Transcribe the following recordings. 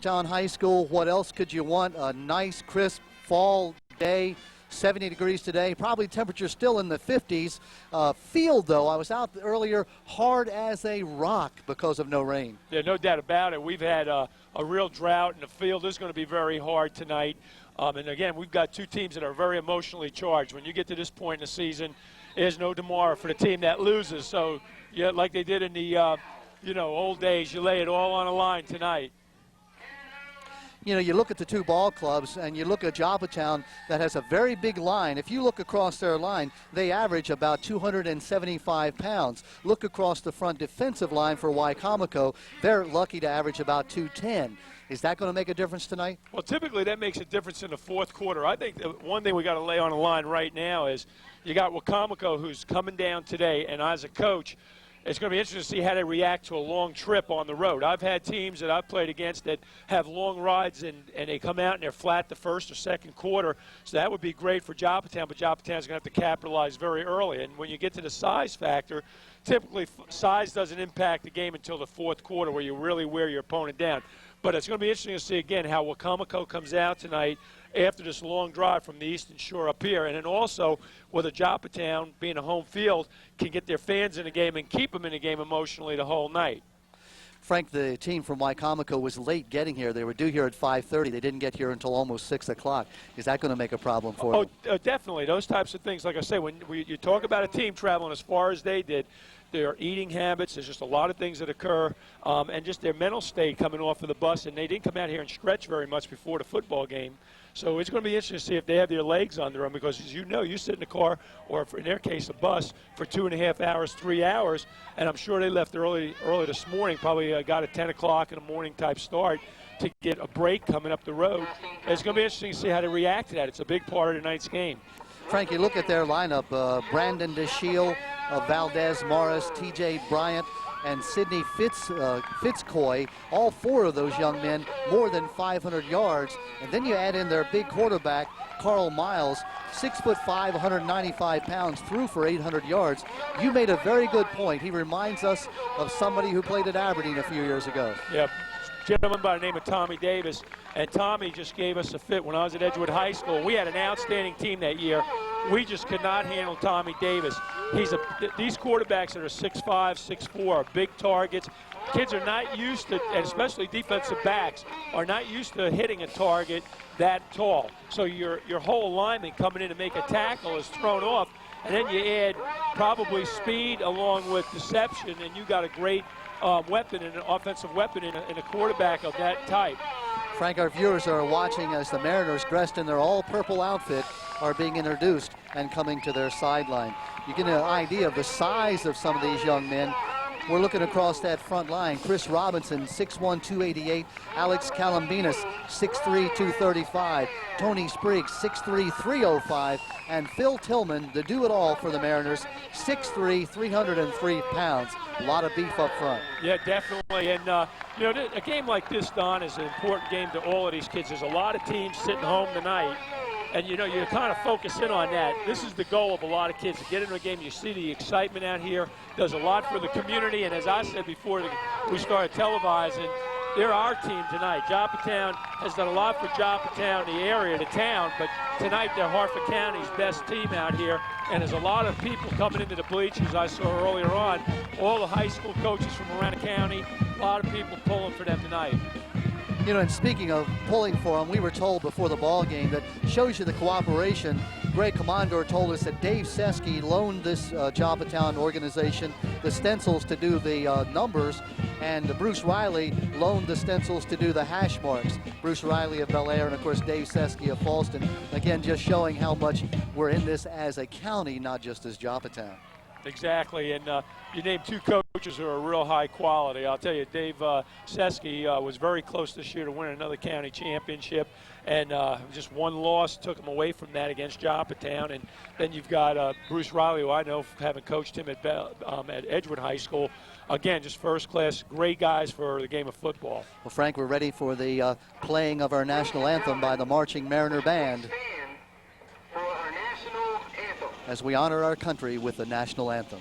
Joppatowne High School. What else could you want? A nice, crisp fall day. 70 degrees today, probably temperature still in the 50s. Field, though, I was out earlier, hard as a rock because of no rain. Yeah, no doubt about it. We've had a real drought, and the field is going to be very hard tonight. And again, we've got two teams that are very emotionally charged. When you get to this point in the season, there's no tomorrow for the team that loses. So, yeah, like they did in the old days, you lay it all on the line tonight. You know, you look at the two ball clubs and you look at Joppatowne that has a very big line. If you look across their line, they average about 275 pounds. Look across the front defensive line for Wicomico. They're lucky to average about 210. Is that going to make a difference tonight? Well, typically that makes a difference in the fourth quarter. I think the one thing we got to lay on the line right now is you got Wicomico who's coming down today, and as a coach, it's going to be interesting to see how they react to a long trip on the road. I've had teams that I've played against that have long rides and they come out and they're flat the first or second quarter. So that would be great for Joppatowne, but Joppatowne's going to have to capitalize very early. And when you get to the size factor, typically size doesn't impact the game until the fourth quarter where you really wear your opponent down. But it's going to be interesting to see, again, how Wicomico comes out tonight after this long drive from the Eastern Shore up here. And then also whether Joppatowne, being a home field, can get their fans in the game and keep them in the game emotionally the whole night. Frank, the team from Wicomico was late getting here. They were due here at 5:30. They didn't get here until almost 6 o'clock. Is that going to make a problem for them? Definitely. Those types of things, like I say, when you talk about a team traveling as far as they did, their eating habits, there's just a lot of things that occur, and just their mental state coming off of the bus. And they didn't come out here and stretch very much before the football game. So it's going to be interesting to see if they have their legs under them because, as you know, you sit in a car or, in their case, a bus for 2.5 hours, 3 hours, and I'm sure they left early this morning, probably got a 10 o'clock in the morning type start to get a break coming up the road. It's going to be interesting to see how they react to that. It's a big part of tonight's game. Frank, you look at their lineup, Brandon DeShiel, Valdez Morris, T.J. Bryant, and Sidney Fitzcoy, all four of those young men, more than 500 yards. And then you add in their big quarterback, Carl Miles, 6'5", 195 pounds, threw for 800 yards. You made a very good point. He reminds us of somebody who played at Aberdeen a few years ago. Yeah, gentleman by the name of Tommy Davis. And Tommy just gave us a fit when I was at Edgewood High School. We had an outstanding team that year. We just could not handle Tommy Davis. These quarterbacks that are 6'5", 6'4", are big targets. Kids are not used to, and especially defensive backs, are not used to hitting a target that tall. So your whole alignment coming in to make a tackle is thrown off. And then you add probably speed along with deception, and you got a great weapon, and an offensive weapon in a quarterback of that type. Frank, our viewers are watching as the Mariners, dressed in their all-purple outfit, are being introduced and coming to their sideline. You get an idea of the size of some of these young men. We're looking across that front line. Chris Robinson, 6'1", 288. Alex Calambinas, 6'3", 235. Tony Spriggs, 6'3", 305. And Phil Tillman, the do-it-all for the Mariners, 6'3", 303 pounds. A lot of beef up front. Yeah, definitely. And, a game like this, Don, is an important game to all of these kids. There's a lot of teams sitting home tonight. And, you kind of focus in on that. This is the goal of a lot of kids, to get into a game. You see the excitement out here. Does a lot for the community. And as I said before we started televising, they're our team tonight. Joppatowne has done a lot for Joppatowne, the area, the town. But tonight they're Harford County's best team out here. And there's a lot of people coming into the bleachers I saw earlier on. All the high school coaches from around the county. A lot of people pulling for them tonight. And speaking of pulling for them, we were told before the ball game that shows you the cooperation. Greg Commandor told us that Dave Seski loaned this Joppatowne organization the stencils to do the numbers, and Bruce Riley loaned the stencils to do the hash marks. Bruce Riley of Bel Air and, of course, Dave Seski of Falston. Again, just showing how much we're in this as a county, not just as Joppatowne. Exactly, and you named two coaches who are real high quality. I'll tell you, Dave Seski was very close this year to win another county championship, and just one loss took him away from that against Joppatowne. And then you've got Bruce Riley, who I know, having coached him at Edgewood High School. Again, just first class, great guys for the game of football. Well, Frank, we're ready for the playing of our national anthem by the Marching Mariner Band, as we honor our country with the national anthem.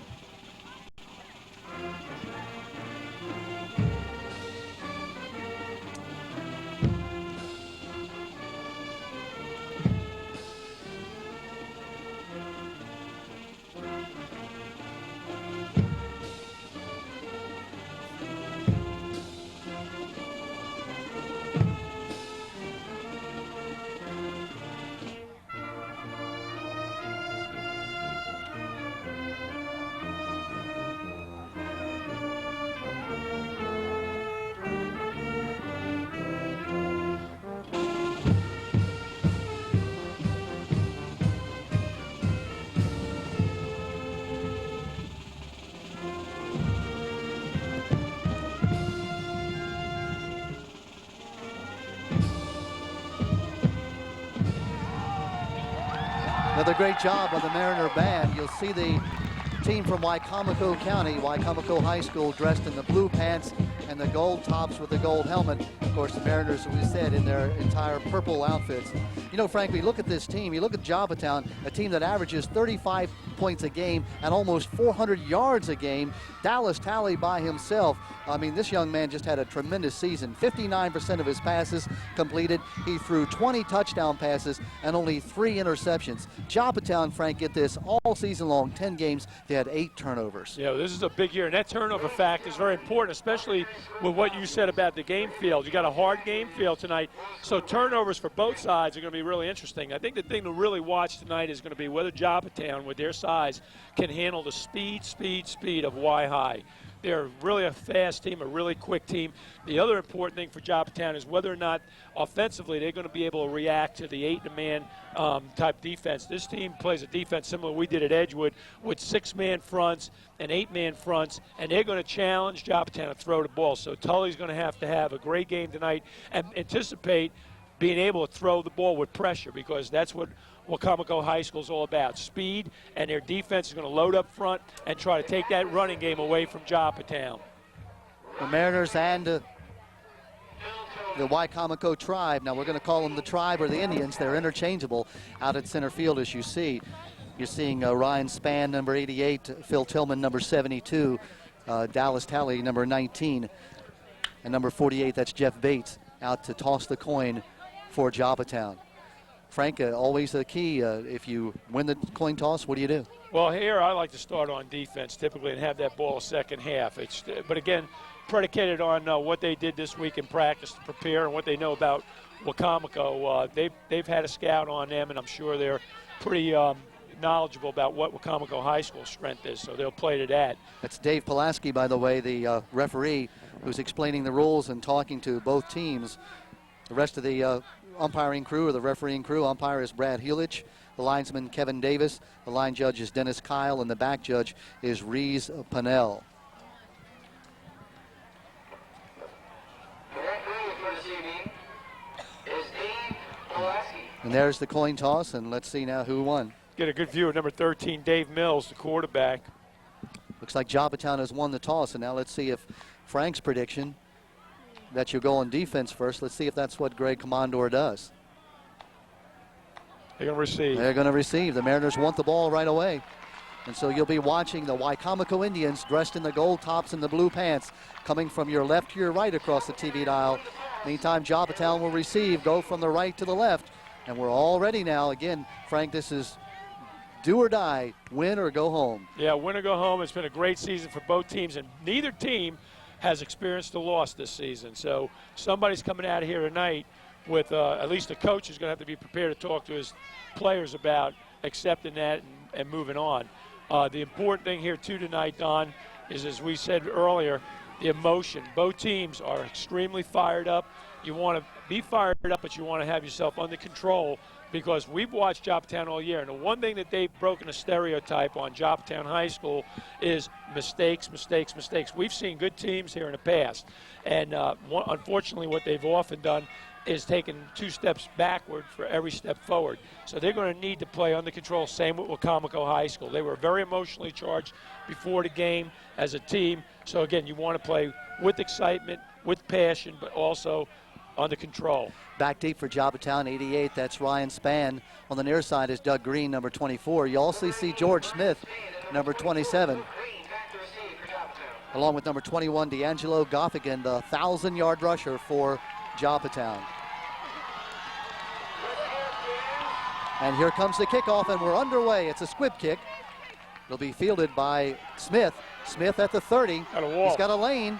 Another great job by the Mariner band. You'll see the team from Wicomico County, Wicomico High School, dressed in the blue pants and the gold tops with the gold helmet. Of course, the Mariners, as we said, in their entire purple outfits. You know, frankly, look at this team. You look at Joppatowne, a team that averages 35 points a game and almost 400 yards a game. Dallas Talley by himself. I mean, this young man just had a tremendous season. 59% of his passes completed. He threw 20 touchdown passes and only 3 interceptions. Joppatowne, Frank, get this, all season long, 10 games, they had 8 turnovers. Yeah, this is a big year, and that turnover fact is very important, especially with what you said about the game field. You got a hard game field tonight, so turnovers for both sides are going to be really interesting. I think the thing to really watch tonight is going to be whether Joppatowne, with their size, can handle the speed of Y-High. They're really a fast team, a really quick team. The other important thing for Joppatowne is whether or not offensively they're going to be able to react to the 8-man type defense. This team plays a defense similar to we did at Edgewood with 6-man fronts and 8-man fronts, and they're going to challenge Joppatowne to throw the ball. So Tully's going to have a great game tonight and anticipate being able to throw the ball with pressure, because that's what Wicomico High School is all about, speed, and their defense is going to load up front and try to take that running game away from Joppatowne. The Mariners and the Wicomico Tribe, now we're going to call them the Tribe or the Indians, they're interchangeable out at center field, as you see. You're seeing Ryan Spann, number 88, Phil Tillman, number 72, Dallas Talley, number 19, and number 48, that's Jeff Bates, out to toss the coin for Joppatowne. Frank, always the key. If you win the coin toss, what do you do? Well, here I like to start on defense typically and have that ball second half. But again, predicated on what they did this week in practice to prepare and what they know about Wicomico. They've had a scout on them, and I'm sure they're pretty knowledgeable about what Wicomico High School's strength is, so they'll play to that. That's Dave Pulaski, by the way, the referee, who's explaining the rules and talking to both teams. The rest of the umpiring crew or the refereeing crew, umpire is Brad Hulich, the linesman Kevin Davis, the line judge is Dennis Kyle, and the back judge is Reese Pannell. And there's the coin toss, and let's see now who won. Get a good view of number 13, Dave Mills, the quarterback. Looks like Joppatowne has won the toss, and now let's see if Frank's prediction that you go on defense first. Let's see if that's what Greg Commandor does. They're going to receive. They're going to receive. The Mariners want the ball right away. And so you'll be watching the Wicomico Indians dressed in the gold tops and the blue pants coming from your left to your right across the TV dial. Anytime Joppatowne will receive, go from the right to the left. And we're all ready now. Again, Frank, this is do or die, win or go home. Yeah, win or go home. It's been a great season for both teams, and neither team has experienced a loss this season. So somebody's coming out of here tonight with at least a coach who's going to have to be prepared to talk to his players about accepting that and moving on. The important thing here, too, tonight, Don, is, as we said earlier, the emotion. Both teams are extremely fired up. You want to be fired up, but you want to have yourself under control, because we've watched Joppatowne all year, and the one thing that they've broken a stereotype on Joppatowne High School is mistakes. We've seen good teams here in the past, and unfortunately what they've often done is taken 2 steps backward for every step forward. So they're going to need to play under control, same with Wicomico High School. They were very emotionally charged before the game as a team. So again, you want to play with excitement, with passion, but also under control. Back deep for Joppatowne, 88, that's Ryan Spann. On the near side is Doug Green, number 24. You also see George Smith, number 27. Along with number 21, D'Angelo Goffigan, the 1,000-yard rusher for Joppatowne. And here comes the kickoff, and we're underway. It's a squib kick. It'll be fielded by Smith. Smith at the 30. He's got a lane.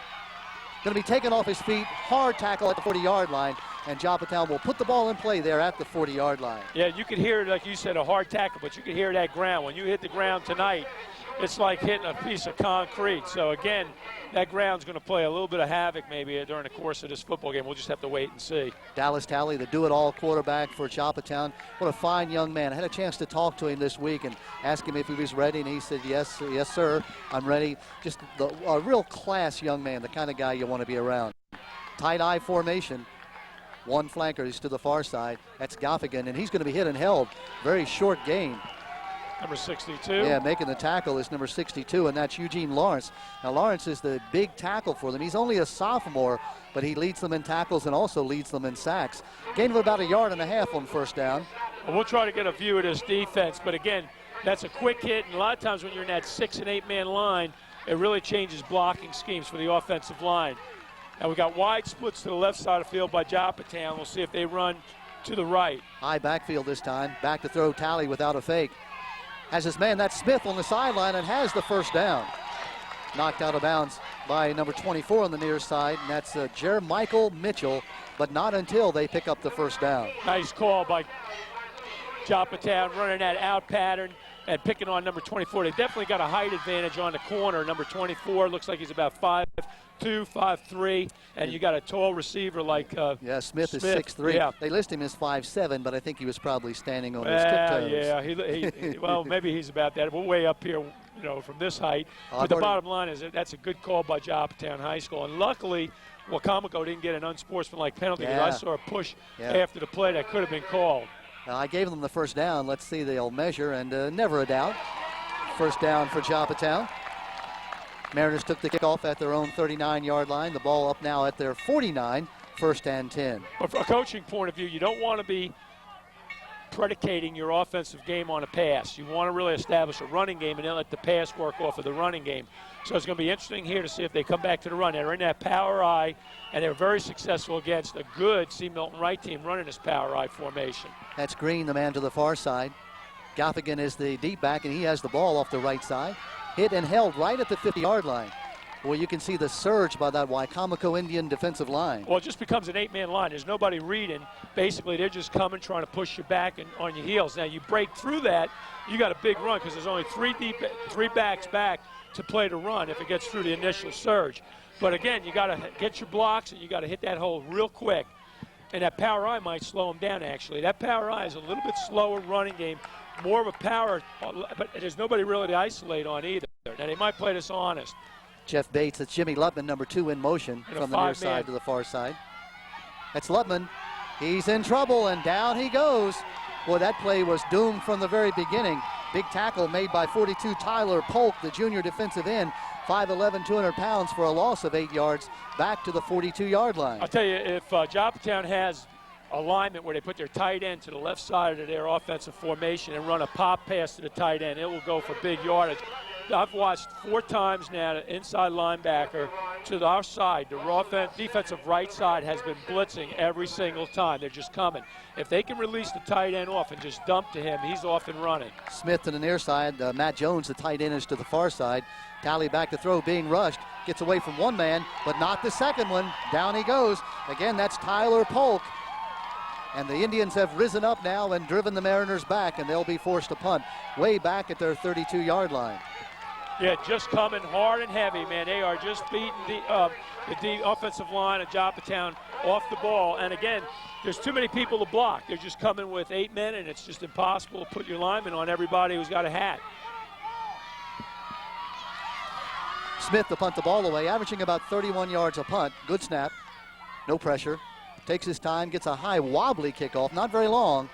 Going to be taken off his feet. Hard tackle at the 40-yard line. And Joppatowne will put the ball in play there at the 40-yard line. Yeah, you could hear, like you said, a hard tackle, but you could hear that ground. When you hit the ground tonight, it's like hitting a piece of concrete. So, again, that ground's going to play a little bit of havoc maybe during the course of this football game. We'll just have to wait and see. Dallas Talley, the do-it-all quarterback for Joppatowne. What a fine young man. I had a chance to talk to him this week and ask him if he was ready, and he said, yes, sir, I'm ready. Just a real class young man, the kind of guy you want to be around. Tight eye formation. One flanker is to the far side. That's Gaffigan, and he's going to be hit and held. Very short gain. Number 62. Yeah, making the tackle is number 62, and that's Eugene Lawrence. Now, Lawrence is the big tackle for them. He's only a sophomore, but he leads them in tackles and also leads them in sacks. Gain of about 1.5 yards on first down. Well, we'll try to get a view of this defense, but again, that's a quick hit, and a lot of times when you're in that 6- and 8-man line, it really changes blocking schemes for the offensive line. Now we got wide splits to the left side of the field by Joppa Town. We'll see if they run to the right. High backfield this time. Back to throw Talley without a fake. Has his man, that's Smith, on the sideline and has the first down. Knocked out of bounds by number 24 on the near side, and that's Jermichael Mitchell, but not until they pick up the first down. Nice call by Joppa Town, running that out pattern and picking on number 24. They definitely got a height advantage on the corner. Number 24 looks like he's about 5'2", 5'3", and you got a tall receiver like Smith is 6'3". Yeah. They list him as 5'7", but I think he was probably standing on his tiptoes. Yeah, well, maybe he's about that. We're way up here, from this height. But the bottom line is that's a good call by Joppatowne High School. And luckily, Wicomico didn't get an unsportsmanlike penalty. Yeah. I saw a push after the play that could have been called. I gave them the first down. Let's see, they'll measure, and never a doubt. First down for Joppatowne. Mariners took the kickoff at their own 39-yard line. The ball up now at their 49, 1st and 10. But from a coaching point of view, you don't want to be predicating your offensive game on a pass. You want to really establish a running game and then let the pass work off of the running game. So it's going to be interesting here to see if they come back to the run. They're in that power I, and they're very successful against a good C. Milton Wright team running this power I formation. That's Green, the man to the far side. Gaffigan is the deep back, and he has the ball off the right side. Hit and held right at the 50-yard line. Well, you can see the surge by that Wicomico Indian defensive line. Well, it just becomes an 8-man line. There's nobody reading. Basically, they're just coming, trying to push you back and on your heels. Now, you break through that, you got a big run because there's only three backs back to play the run if it gets through the initial surge. But again, you got to get your blocks and you got to hit that hole real quick. And that power I might slow them down, actually. That power I is a little bit slower running game, more of a power, but there's nobody really to isolate on either. Now, they might play this honest. Jeff Bates, that's Jimmy Lutman, number 2 in motion from the near side to the far side. That's Lutman. He's in trouble, and down he goes. Boy, that play was doomed from the very beginning. Big tackle made by 42 Tyler Polk, the junior defensive end. 5'11", 200 pounds for a loss of 8 yards back to the 42-yard line. I'll tell you, if Joppatowne has alignment where they put their tight end to the left side of their offensive formation and run a pop pass to the tight end, it will go for big yardage. I've watched 4 times now the inside linebacker to our side. The defensive right side has been blitzing every single time. They're just coming. If they can release the tight end off and just dump to him, he's off and running. Smith to the near side. Matt Jones, the tight end, is to the far side. Talley back to throw, being rushed. Gets away from one man, but not the second one. Down he goes. Again, that's Tyler Polk. And the Indians have risen up now and driven the Mariners back, and they'll be forced to punt way back at their 32-yard line. Yeah, just coming hard and heavy, man. They are just beating the offensive line of Joppatowne off the ball. And again, there's too many people to block. They're just coming with 8 men, and it's just impossible to put your lineman on everybody who's got a hat. Smith to punt the ball away, averaging about 31 yards a punt. Good snap, no pressure. Takes his time, gets a high wobbly kickoff, not very long.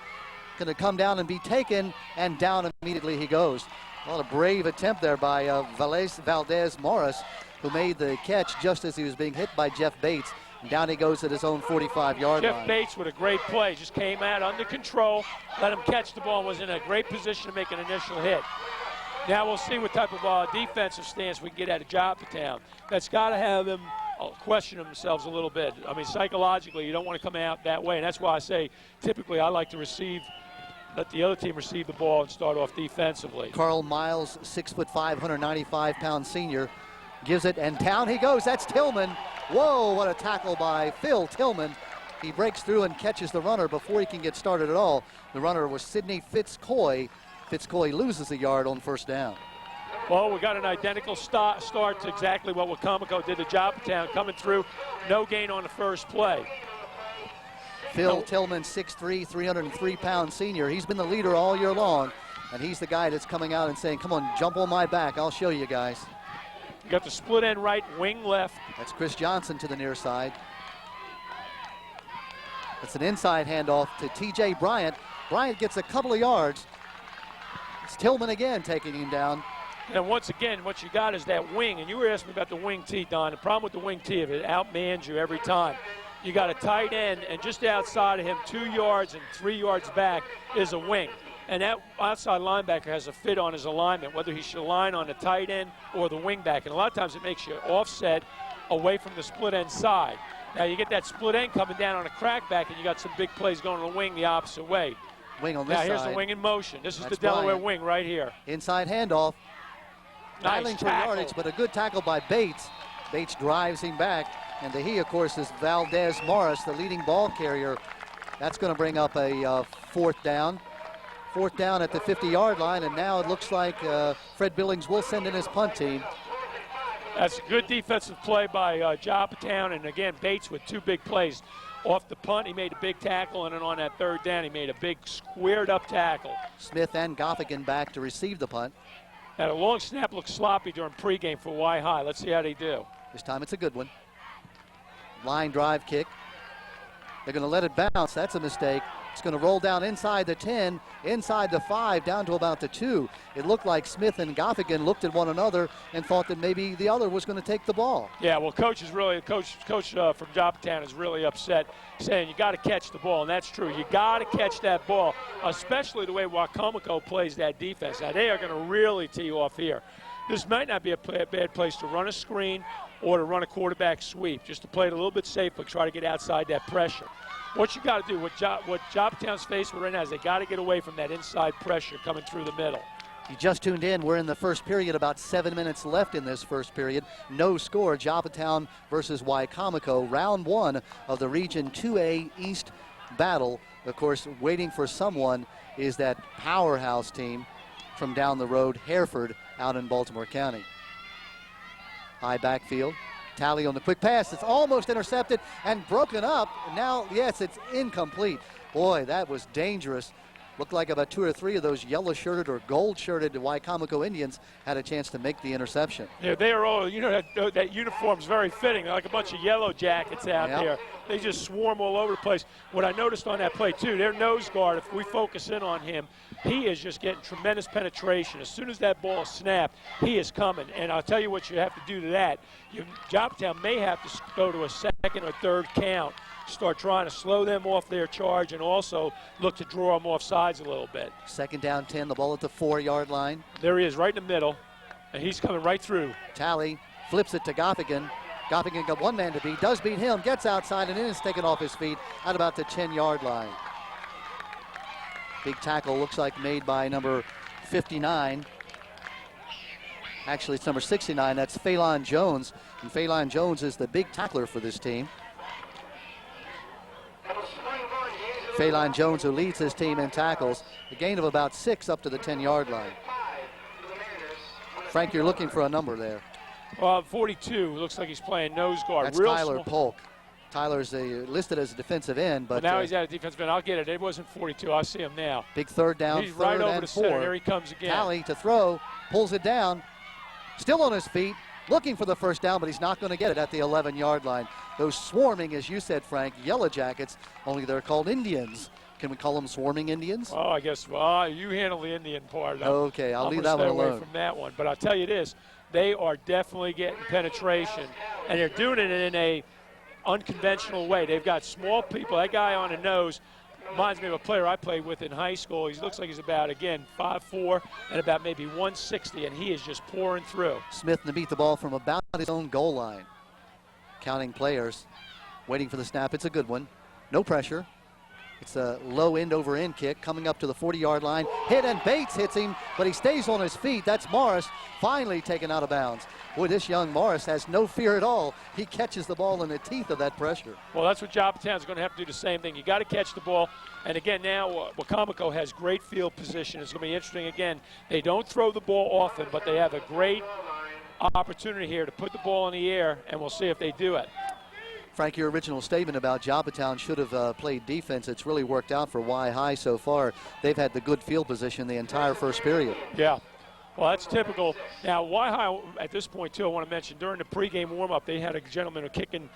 Going to come down and be taken, and down immediately he goes. Well, a brave attempt there by Valdez Morris, who made the catch just as he was being hit by Jeff Bates. And down he goes at his own 45-yard line. Jeff Bates with a great play. Just came out under control, let him catch the ball, and was in a great position to make an initial hit. Now we'll see what type of defensive stance we can get out of Joppatowne. That's got to have them question themselves a little bit. I mean, psychologically, you don't want to come out that way. And that's why I say typically I like to let the other team receive the ball and start off defensively. Carl Miles, 6'5", 195-pound senior, gives it, and down he goes. That's Tillman. Whoa, what a tackle by Phil Tillman. He breaks through and catches the runner before he can get started at all. The runner was Sidney Fitzcoy. Fitzcoy loses a yard on first down. Well, we got an identical start to exactly what Wicomico did to Joppatowne, coming through, no gain on the first play. Phil Tillman, 6'3", 303-pound senior. He's been the leader all year long, and he's the guy that's coming out and saying, come on, jump on my back. I'll show you guys. You got the split end right, wing left. That's Chris Johnson to the near side. It's an inside handoff to T.J. Bryant. Bryant gets a couple of yards. It's Tillman again taking him down. And once again, what you got is that wing. And you were asking me about the wing tee, Don. The problem with the wing tee, if it outmans you every time. You got a tight end, and just outside of him, 2 yards and 3 yards back is a wing. And that outside linebacker has a fit on his alignment, whether he should align on the tight end or the wing back. And a lot of times it makes you offset away from the split end side. Now you get that split end coming down on a crack back, and you got some big plays going on the wing the opposite way. Wing on this side. Now here's the wing in motion. This is the Delaware wing right here. Inside handoff. Nice for yardage, but a good tackle by Bates. Bates drives him back. And he, of course, is Valdez Morris, the leading ball carrier. That's going to bring up a fourth down. Fourth down at the 50-yard line, and now it looks like Fred Billings will send in his punt team. That's a good defensive play by Joppatowne, and again, Bates with 2 big plays. Off the punt, he made a big tackle, and then on that third down, he made a big squared-up tackle. Smith and Goffigan back to receive the punt. Now, the long snap looked sloppy during pregame for Y-High. Let's see how they do. This time it's a good one. Line drive kick. They're going to let it bounce. That's a mistake. It's going to roll down inside the 10, inside the 5, down to about the 2. It looked like Smith and Goffigan looked at one another and thought that maybe the other was going to take the ball. Yeah, well, coach from Joppatowne is really upset, saying you got to catch the ball, and that's true. You got to catch that ball, especially the way Wicomico plays that defense. Now, they are going to really tee off here. This might not be a bad place to run a screen or to run a quarterback sweep, just to play it a little bit safe but try to get outside that pressure. What you got to do, what Joppatowne's faced with right now is they got to get away from that inside pressure coming through the middle. You just tuned in. We're in the first period, about 7 minutes left in this first period. No score, Joppatowne versus Wicomico, round 1 of the Region 2A East battle. Of course, waiting for someone is that powerhouse team from down the road, Harford, out in Baltimore County. High backfield. Tally on the quick pass. It's almost intercepted and broken up. Now, yes, it's incomplete. Boy, that was dangerous. Looked like about 2 or 3 of those yellow-shirted or gold-shirted Wicomico Indians had a chance to make the interception. Yeah, they are all, that uniform's very fitting. They're like a bunch of yellow jackets out there. They just swarm all over the place. What I noticed on that play, too, their nose guard, if we focus in on him, he is just getting tremendous penetration. As soon as that ball snapped, he is coming. And I'll tell you what you have to do to that. Joppatowne may have to go to a second or third count, start trying to slow them off their charge, and also look to draw them off sides a little bit. Second down 10, the ball at the 4-yard line. There he is, right in the middle, and he's coming right through. Tally flips it to Goffigan. Goffigan got one man to beat, does beat him, gets outside, and then is taken off his feet at about the 10-yard line. Big tackle looks like made by number 59. Actually, it's number 69. That's Phelan Jones. And Phelan Jones is the big tackler for this team. Phelan Jones, who leads his team in tackles. A gain of about 6 up to the 10-yard line. Frank, you're looking for a number there. 42. Looks like he's playing nose guard. That's Tyler Polk. Tyler's listed as a defensive end, but now he's at a defensive end. I'll get it. It wasn't 42. I see him now. Big third down. He's third right over and the 4. center. There he comes again. Tally to throw, pulls it down, still on his feet, looking for the first down, but he's not going to get it at the 11-yard line. Those swarming, as you said, Frank, yellow jackets, only they're called Indians. Can we call them swarming Indians? Oh, I guess. You handle the Indian part. Okay, I'll leave that one alone. Stay away from that one. But I'll tell you this, they are definitely getting penetration, and they're doing it in a unconventional way. They've got small people. That guy on the nose reminds me of a player I played with in high school. He looks like he's about, again, 5'4", and about maybe 160, and he is just pouring through. Smith to beat the ball from about his own goal line. Counting players, waiting for the snap. It's a good one. No pressure. It's a low end over end kick coming up to the 40-yard line. Hit, and Bates hits him, but he stays on his feet. That's Morris finally taken out of bounds. Boy, this young Morris has no fear at all. He catches the ball in the teeth of that pressure. Well, that's what Joppatowne's going to have to do the same thing. You got to catch the ball. And again, now Wicomico has great field position. It's going to be interesting. Again, they don't throw the ball often, but they have a great opportunity here to put the ball in the air, and we'll see if they do it. Frank, your original statement about Joppatowne should have played defense. It's really worked out for Y-High so far. They've had the good field position the entire first period. Yeah. Well, that's typical. Now, High at this point, too, I want to mention, during the pregame warm-up, they had a gentleman who kicking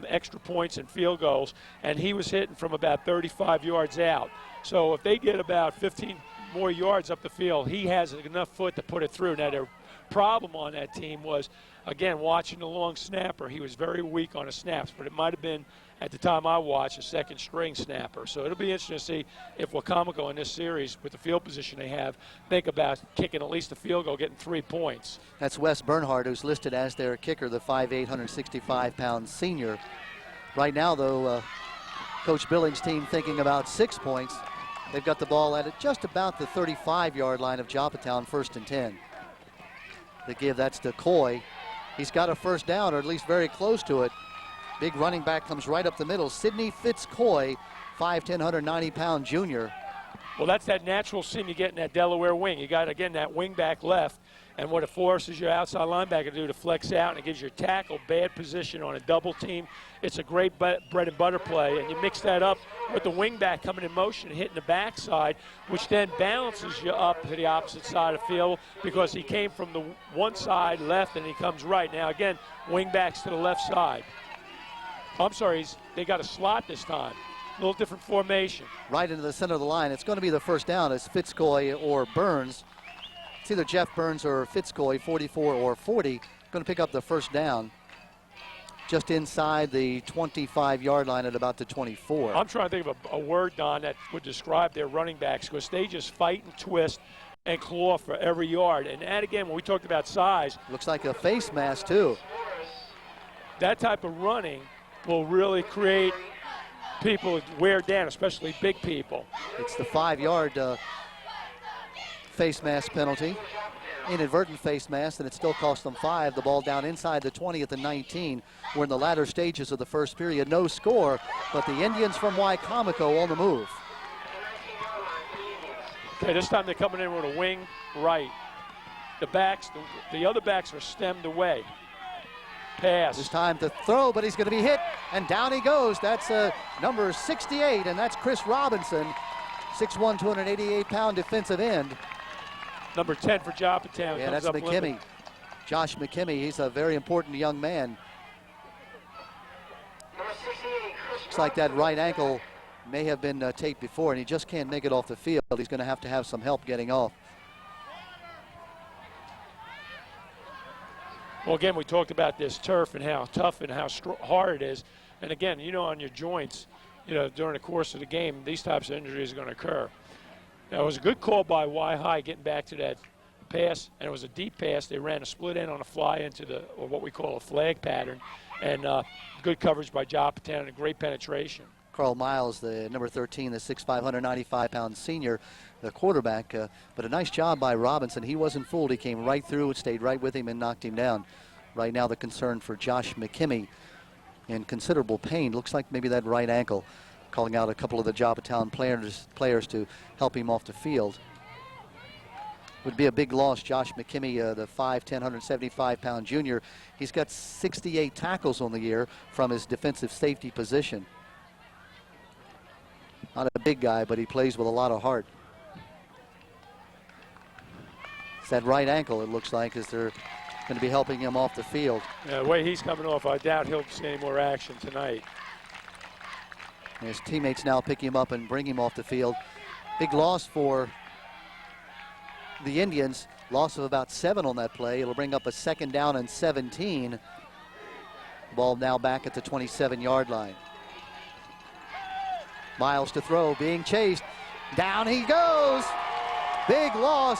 extra points and field goals, and he was hitting from about 35 yards out. So if they get about 15 more yards up the field, he has enough foot to put it through. Now, their problem on that team was, again, watching the long snapper. He was very weak on the snaps, but it might have been, at the time I watched, a second-string snapper. So it'll be interesting to see if Wicomico in this series, with the field position they have, think about kicking at least a field goal, getting 3 points. That's Wes Bernhardt, who's listed as their kicker, the 5'8", 165-pound senior. Right now, though, Coach Billings' team thinking about 6 points. They've got the ball at just about the 35-yard line of Joppatowne, 1st and 10. The give, that's to Coy. He's got a first down, or at least very close to it. Big running back comes right up the middle. Sidney Fitzcoy, 5'10", 190-pound junior. Well, that's that natural seam you get in that Delaware wing. You got, again, that wing back left, and what it forces your outside linebacker to do to flex out, and it gives your tackle bad position on a double team. It's a great bread and butter play, and you mix that up with the wing back coming in motion and hitting the backside, which then balances you up to the opposite side of the field because he came from the one side left and he comes right. Now, again, wing backs to the left side. I'm sorry, they got a slot this time. A little different formation. Right into the center of the line. It's going to be the first down as Fitzcoy or Burns. It's either Jeff Burns or Fitzcoy, 44 or 40. Going to pick up the first down just inside the 25-yard line at about the 24. I'm trying to think of a word, Don, that would describe their running backs because they just fight and twist and claw for every yard. And that, again, when we talked about size. Looks like a face mask, too. That type of running will really create people wear down, especially big people. It's the 5-yard face mask penalty. Inadvertent face mask, and it still cost them 5. The ball down inside the 20 at the 19. We're in the latter stages of the first period. No score, but the Indians from Wicomico on the move. Okay, this time they're coming in with a wing right. The backs, the other backs are stemmed away. Pass. This time to throw, but he's going to be hit, and down he goes. That's number 68, and that's Chris Robinson, 6'1", 288-pound defensive end. Number 10 for Joppa Town. Yeah, that's McKemy. Josh McKemy, he's a very important young man. Looks like that right ankle may have been taped before, and he just can't make it off the field. He's going to have some help getting off. Well, again, we talked about this turf and how tough and how hard it is. And again, on your joints, during the course of the game, these types of injuries are going to occur. Now, it was a good call by High getting back to that pass, and it was a deep pass. They ran a split end on a fly into or what we call a flag pattern, and good coverage by Joppa Town and great penetration. Carl Miles, the number 13, the 6'5", 195-pound senior, the quarterback. But a nice job by Robinson. He wasn't fooled. He came right through and stayed right with him and knocked him down. Right now the concern for Josh McKemy in considerable pain. Looks like maybe that right ankle. Calling out a couple of the Joppatowne players to help him off the field. Would be a big loss. Josh McKemy, the 5'10", 175-pound junior. He's got 68 tackles on the year from his defensive safety position. Not a big guy, but he plays with a lot of heart. It's that right ankle, it looks like, as they're going to be helping him off the field. Yeah, the way he's coming off, I doubt he'll see any more action tonight. And his teammates now pick him up and bring him off the field. Big loss for the Indians. Loss of about 7 on that play. It'll bring up a 2nd down and 17. Ball now back at the 27-yard line. Miles to throw, being chased. Down he goes. Big loss.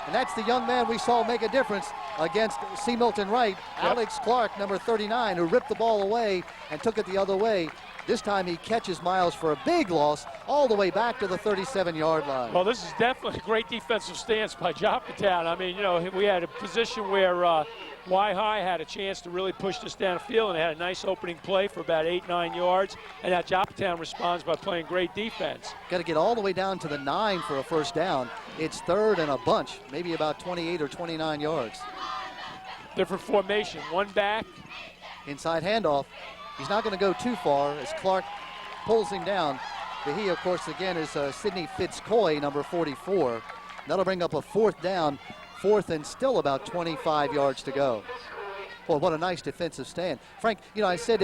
And that's the young man we saw make a difference against C. Milton Wright. Yep. Alex Clark, number 39, who ripped the ball away and took it the other way. This time he catches Miles for a big loss all the way back to the 37-yard line. Well, this is definitely a great defensive stance by Joppa Town. I mean, we had a position where High had a chance to really push this downfield, and they had a nice opening play for about 8-9 yards, and now Joppa Town responds by playing great defense. Got to get all the way down to the 9 for a first down. It's 3rd and a bunch, maybe about 28 or 29 yards. Different formation, one back. Inside handoff. He's not going to go too far as Clark pulls him down. The he, of course, again, is Sidney Fitzcoy, number 44. That'll bring up a 4th down 4th and still about 25 yards to go. Boy, what a nice defensive stand. Frank, you know, you said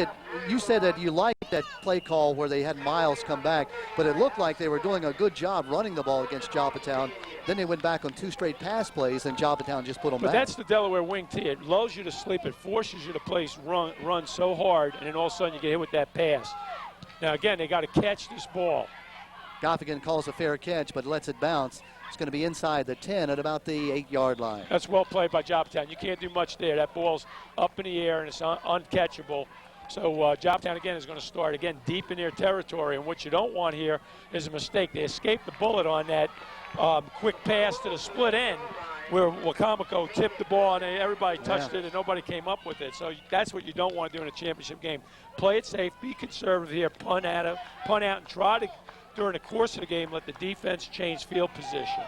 that you liked that play call where they had Miles come back, but it looked like they were doing a good job running the ball against Joppatowne. Then they went back on 2 straight pass plays, and Joppatowne just put them back. But that's the Delaware wing tee. It lulls you to sleep. It forces you to run so hard, and then all of a sudden you get hit with that pass. Now, again, they got to catch this ball. Goffigan calls a fair catch, but lets it bounce. It's going to be inside the 10 at about the 8-yard line. That's well played by Joppatowne. You can't do much there. That ball's up in the air, and it's uncatchable. So Joppatowne, again, is going to start, again, deep in their territory. And what you don't want here is a mistake. They escaped the bullet on that quick pass to the split end where Wicomico tipped the ball, and everybody touched it, and nobody came up with it. So that's what you don't want to do in a championship game. Play it safe. Be conservative here. Punt out, and try to, during the course of the game, let the defense change field position.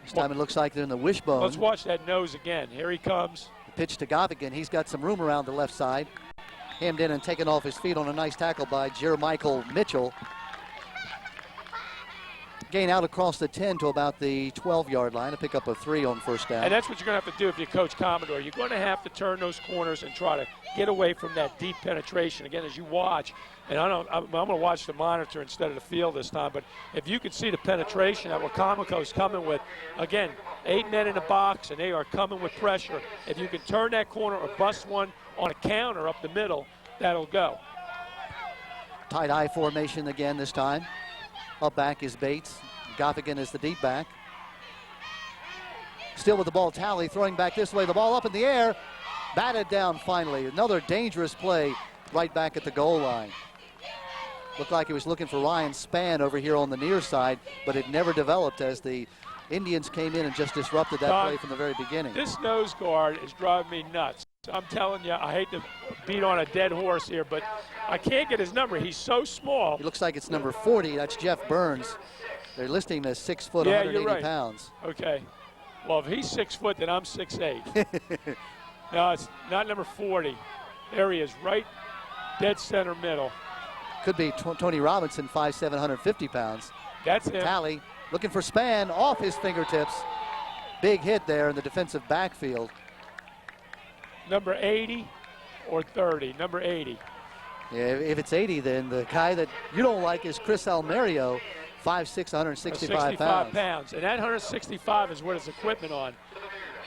This time it looks like they're in the wishbone. Let's watch that nose again. Here he comes. The pitch to Goffigan. He's got some room around the left side. Hemmed in and taken off his feet on a nice tackle by Jermichael Mitchell. Gain out across the 10 to about the 12-yard line, a pickup of 3 on first down. And that's what you're going to have to do if you coach Commodore. You're going to have to turn those corners and try to get away from that deep penetration. Again, as you watch, and I'm going to watch the monitor instead of the field this time, but if you can see the penetration that Wicomico's coming with, again, 8 men in the box, and they are coming with pressure. If you can turn that corner or bust one on a counter up the middle, that'll go. Tight eye formation again this time. Up back is Bates. Goffigan is the deep back. Still with the ball, Talley throwing back this way. The ball up in the air. Batted down finally. Another dangerous play right back at the goal line. Looked like he was looking for Ryan Spann over here on the near side, but it never developed as the Indians came in and just disrupted that play from the very beginning. This nose guard is driving me nuts. I'm telling you, I hate to beat on a dead horse here, but I can't get his number. He's so small. He looks like it's number 40. That's Jeff Burns. They're listing him as 6 foot, 180 pounds. Okay. Well, if he's 6 foot, then I'm 6'8". No, it's not number 40. There he is, right dead center middle. Could be Tony Robinson, 5'7", 150 pounds. That's him. Talley looking for Spann off his fingertips. Big hit there in the defensive backfield. Number 80 or 30? Number 80. Yeah, if it's 80, then the guy that you don't like is Chris Almerio, 5'6", 165 pounds. And that 165 is what his equipment on.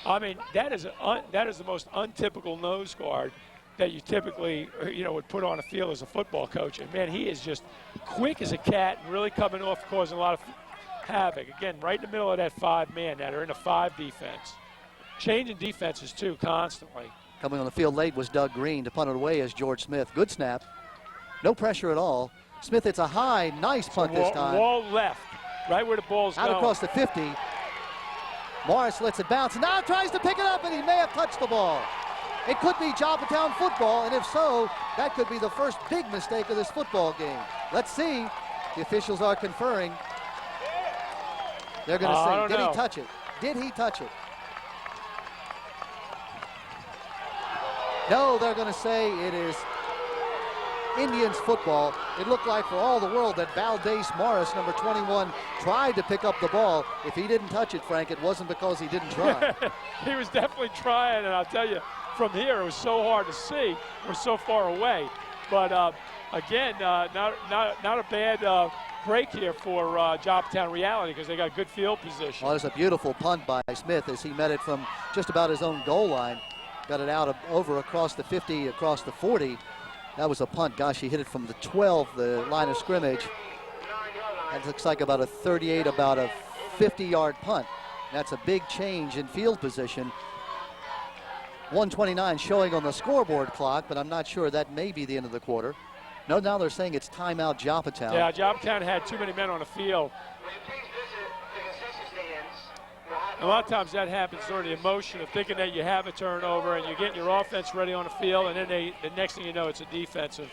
I mean, that is the most untypical nose guard that you typically, would put on a field as a football coach. And, man, he is just quick as a cat and really coming off, causing a lot of havoc. Again, right in the middle of that 5-man that are in a 5 defense. Changing defenses, too, constantly. Coming on the field late was Doug Green to punt it away as George Smith. Good snap. No pressure at all. Smith hits a high, nice punt this time. Wall left, right where the ball's going. Out across the 50. Morris lets it bounce. Now tries to pick it up, and he may have touched the ball. It could be Joppatown football, and if so, that could be the first big mistake of this football game. Let's see. The officials are conferring. They're going to say, did he touch it? Did he touch it? No, they're going to say it is Indians football. It looked like for all the world that Valdez Morris, number 21, tried to pick up the ball. If he didn't touch it, Frank, it wasn't because he didn't try. He was definitely trying, and I'll tell you, from here it was so hard to see. We're so far away. But again, not a bad break here for Joppatown Reality because they got good field position. Well, there's a beautiful punt by Smith as he met it from just about his own goal line. Got it out over across the 50, across the 40. That was a punt. Gosh, he hit it from the 12, the line of scrimmage. That looks like about a 38, about a 50-yard punt. That's a big change in field position. 1:29 showing on the scoreboard clock, but I'm not sure. That may be the end of the quarter. No, now they're saying it's timeout Joppatown. Yeah, Joppatown had too many men on the field. A lot of times that happens during the emotion of thinking that you have a turnover and you're getting your offense ready on the field, and then the next thing you know, it's a defensive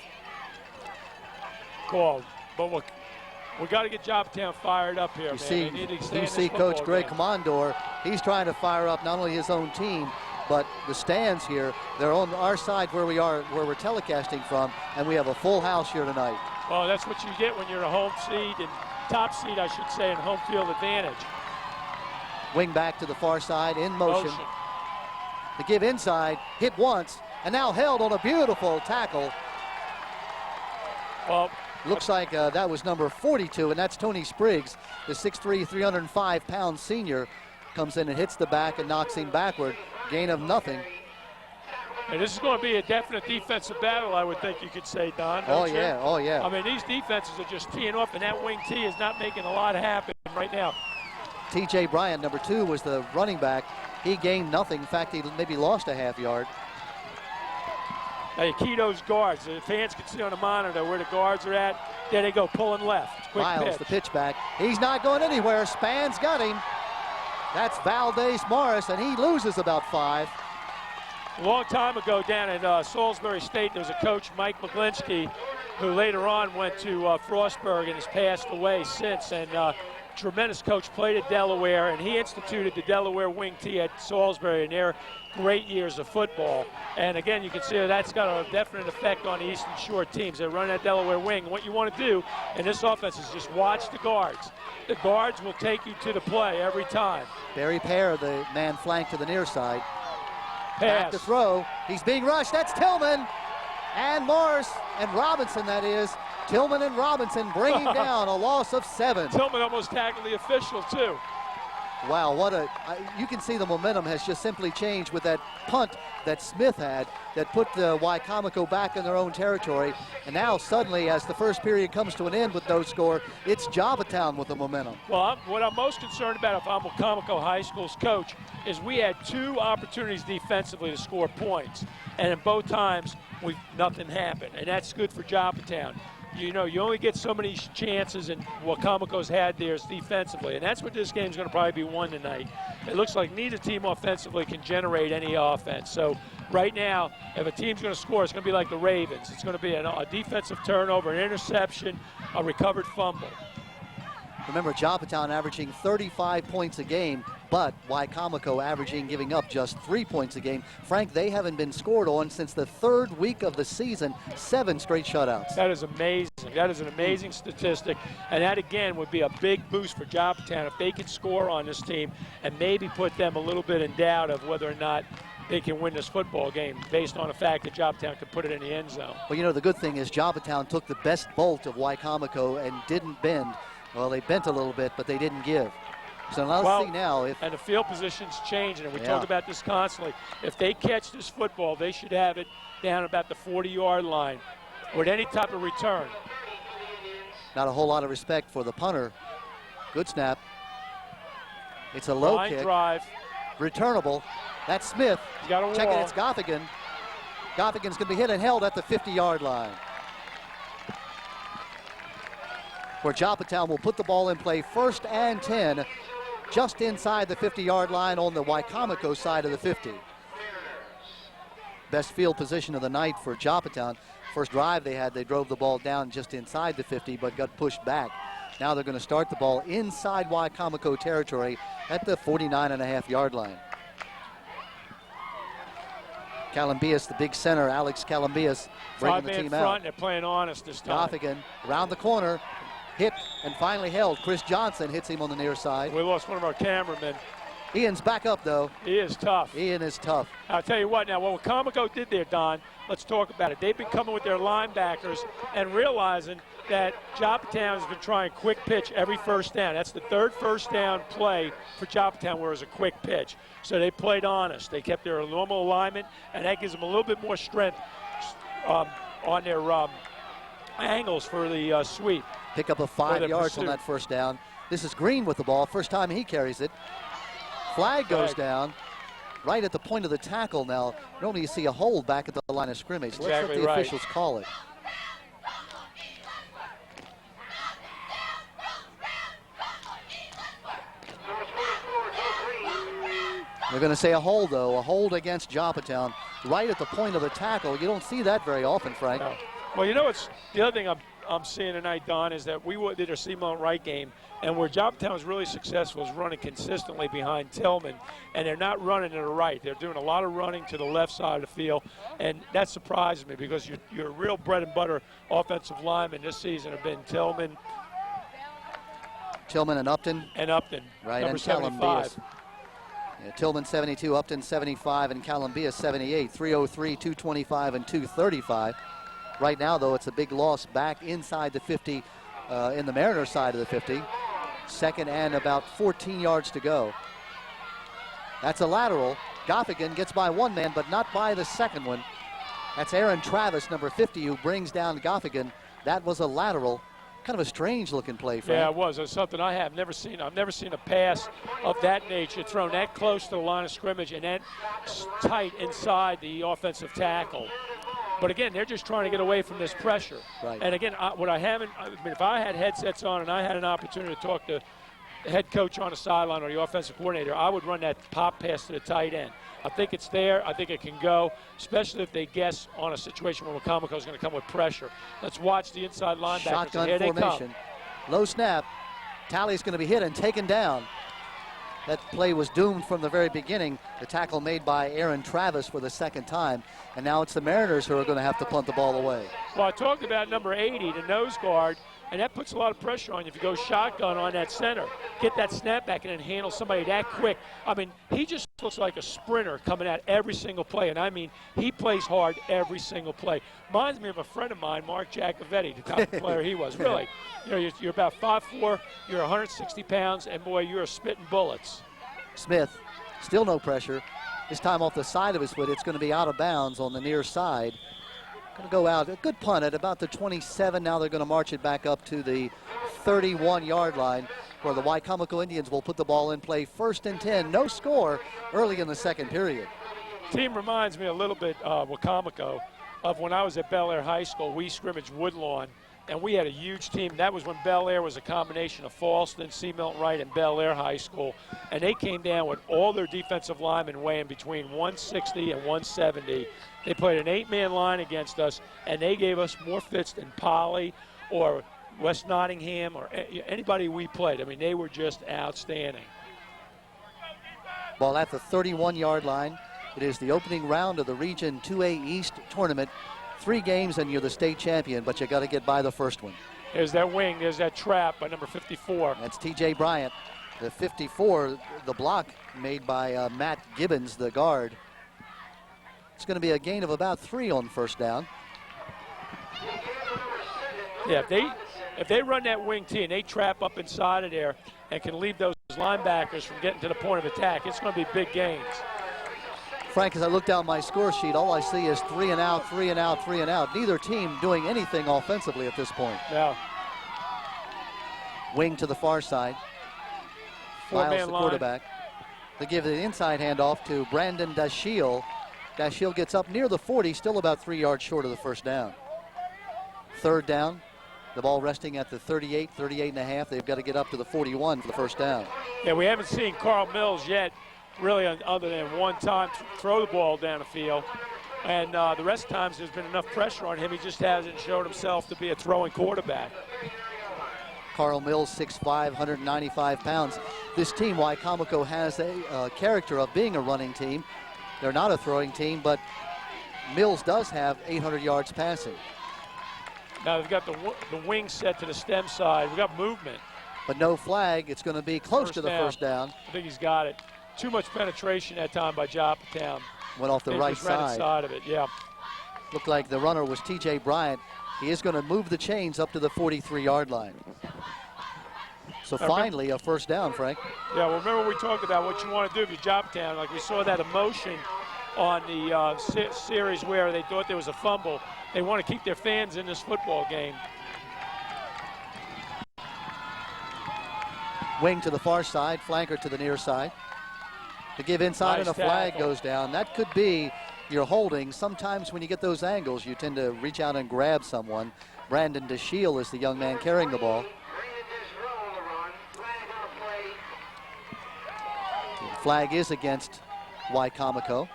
call. But we got to get Joppatown fired up here, You see Coach Greg Commandor. He's trying to fire up not only his own team, but the stands here. They're on our side where we're telecasting from, and we have a full house here tonight. Well, that's what you get when you're a home seed and top seed, I should say, and home field advantage. Wing back to the far side in motion. The give inside, hit once, and now held on a beautiful tackle. Well, looks like that was number 42, and that's Tony Spriggs, the 6'3", 305-pound senior. Comes in and hits the back and knocks him backward. Gain of nothing. And this is going to be a definite defensive battle, I would think you could say, Don. Oh, yeah, oh, yeah. I mean, these defenses are just teeing off, and that wing tee is not making a lot happen right now. T.J. Bryant, number 2, was the running back. He gained nothing. In fact, he maybe lost a half yard. Now you key those guards. The fans can see on the monitor where the guards are at. There they go, pulling left. Quick Miles, pitch. the pitch back. He's not going anywhere. Span's got him. That's Valdez Morris, and he loses about 5. A long time ago down at Salisbury State, there was a coach, Mike McGlinskey, who later on went to Frostburg and has passed away since. And tremendous coach, played at Delaware, and he instituted the Delaware wing tee at Salisbury in their great years of football. And again, you can see that's got a definite effect on the Eastern Shore teams. They run that Delaware wing. What you want to do in this offense is just watch the guards. The guards will take you to the play every time. Barry Pear, the man flanked to the near side. Pass. Back to throw. He's being rushed. That's Tillman. And Morris and Robinson, that is. Tillman and Robinson bring him down, a loss of 7. Tillman almost tackled the official, too. Wow, you can see the momentum has just simply changed with that punt that Smith had that put the Wicomico back in their own territory. And now suddenly, as the first period comes to an end with no score, it's Joppatowne with the momentum. Well, what I'm most concerned about if I'm Wicomico High School's coach is we had 2 opportunities defensively to score points. And in both times, nothing happened. And that's good for Joppatowne. You know, you only get so many chances, and Wicomico's had theirs defensively, and that's what this game's going to probably be won tonight. It looks like neither team offensively can generate any offense. So right now, if a team's going to score, it's going to be like the Ravens. It's going to be a defensive turnover, an interception, a recovered fumble. Remember, Joppatowne averaging 35 points a game, but Wicomico giving up just 3 points a game. Frank, they haven't been scored on since the 3rd week of the season, 7 straight shutouts. That is amazing. That is an amazing statistic, and that again would be a big boost for Joppatowne if they could score on this team and maybe put them a little bit in doubt of whether or not they can win this football game based on the fact that Joppatowne could put it in the end zone. Well, you know, the good thing is Joppatowne took the best bolt of Wicomico and didn't bend. Well, they bent a little bit, but they didn't give. So now let's see now if... And the field position's changing, and we talk about this constantly. If they catch this football, they should have it down about the 40-yard line with any type of return. Not a whole lot of respect for the punter. Good snap. It's a low kick. Drive. Returnable. That's Smith. Checking it's Gothigan. Gothigan's going to be hit and held at the 50-yard line. Where Joppatowne will put the ball in play 1st and 10, just inside the 50-yard line on the Wicomico side of the 50. Best field position of the night for Joppatowne. First drive they drove the ball down just inside the 50, but got pushed back. Now they're going to start the ball inside Wicomico territory at the 49.5-yard line. Calambias, the big center, Alex Calambias, bringing the team front, out. They're playing honest this time. Gothigan around the corner. Hit and finally held. Chris Johnson hits him on the near side. We lost one of our cameramen. Ian's back up, though. He is tough. Ian is tough. I'll tell you what, now, what Wicomico did there, Don, let's talk about it. They've been coming with their linebackers and realizing that Joppatowne has been trying quick pitch every first down. That's the 3rd first down play for Joppatowne where it was a quick pitch. So they played honest. They kept their normal alignment, and that gives them a little bit more strength on their angles for the sweep. Pick up a 5 yards on that first down. This is Green with the ball. First time he carries it. Flag goes down right at the point of the tackle now. Normally you see a hold back at the line of scrimmage. Exactly. Let's let the officials call it. They're going to say a hold, though. A hold against Joppatowne right at the point of the tackle. You don't see that very often, Frank. No. Well, you know what's the other thing I'm seeing tonight, Don, is that we did our Seamount Wright game, and where Joppatowne was really successful is running consistently behind Tillman, and they're not running to the right. They're doing a lot of running to the left side of the field, and that surprises me because your real bread and butter offensive linemen this season have been Tillman and Upton. And Upton, right, number and 75. Yeah, Tillman 72, Upton 75, and Columbia 78. 303, 225, and 235. Right now, though, it's a big loss back inside the 50 in the Mariners side of the 50. Second and about 14 yards to go. That's a lateral. Goffigan gets by one man, but not by the second one. That's Aaron Travis, number 50, who brings down Goffigan. That was a lateral. Kind of a strange-looking play, Frank. Yeah, it was. It was something I have never seen. I've never seen a pass of that nature thrown that close to the line of scrimmage and that tight inside the offensive tackle. But again, they're just trying to get away from this pressure. Right. And again, if I had headsets on and I had an opportunity to talk to the head coach on the sideline or the offensive coordinator, I would run that pop pass to the tight end. I think it's there. I think it can go, especially if they guess on a situation where Wicomico is going to come with pressure. Let's watch the inside linebackers. Shotgun Here formation. Low snap. Talley's going to be hit and taken down. That play was doomed from the very beginning. The tackle made by Aaron Travis for the second time. And now it's the Mariners who are going to have to punt the ball away. Well, I talked about number 80, the nose guard, and that puts a lot of pressure on you if you go shotgun on that center. Get that snap back and then handle somebody that quick. I mean, he just looks like a sprinter coming at every single play. And I mean, he plays hard every single play. Reminds me of a friend of mine, Mark Giacovetti, the type of player he was. Really, you know, you're about 5'4", you're 160 pounds, and boy, you're spitting bullets. Smith, still no pressure. This time off the side of his foot, it's going to be out of bounds on the near side. Going to go out. A good punt at about the 27. Now they're going to march it back up to the 31-yard line where the Wicomico Indians will put the ball in play. 1st and 10. No score early in the second period. Team reminds me a little bit, Wicomico, of when I was at Bel Air High School. We scrimmaged Woodlawn, and we had a huge team. That was when Bel Air was a combination of Falston, C. Milton Wright, and Bel Air High School. And they came down with all their defensive linemen weighing between 160 and 170. They played an 8-man line against us, and they gave us more fits than Poly or West Nottingham or anybody we played. I mean, they were just outstanding. Ball at the 31-yard line. It is the opening round of the Region 2A East tournament. 3 games and you're the state champion, but you got to get by the first one. There's that wing. There's that trap by number 54. That's T.J. Bryant. The 54, the block made by Matt Gibbons, the guard. It's going to be a gain of about 3 on first down. Yeah, if they run that wing T and they trap up inside of there and can leave those linebackers from getting to the point of attack, it's going to be big gains. Frank, as I look down my score sheet, all I see is 3 and out, 3 and out, 3 and out. Neither team doing anything offensively at this point. Yeah. Wing to the far side. Files the quarterback. They give the inside handoff to Brandon Dashiell. Dashiell gets up near the 40, still about 3 yards short of the first down. 3rd down. The ball resting at the 38, 38 and a half. They've got to get up to the 41 for the first down. Yeah, we haven't seen Carl Mills yet, really, other than one time throw the ball down the field. And the rest of the times there's been enough pressure on him. He just hasn't showed himself to be a throwing quarterback. Carl Mills, 6'5", 195 pounds. This team, Wicomico, has a character of being a running team. They're not a throwing team, but Mills does have 800 yards passing. Now they've got the wing set to the stem side. We've got movement. But no flag. It's going to be close to the first down. I think he's got it. Too much penetration that time by Joppa Town. Went off the right side. Side of it, yeah. Looked like the runner was T.J. Bryant. He is going to move the chains up to the 43-yard line. So finally, a first down, Frank. Yeah, well, remember we talked about what you want to do if you're Joppa Town. Like we saw that emotion on the series where they thought there was a fumble. They want to keep their fans in this football game. Wing to the far side, flanker to the near side. To give inside, nice and a flag tackle. goes down. That could be your holding. Sometimes when you get those angles, you tend to reach out and grab someone. Brandon Dashiell is the young man carrying the ball. The flag is against Wicomico.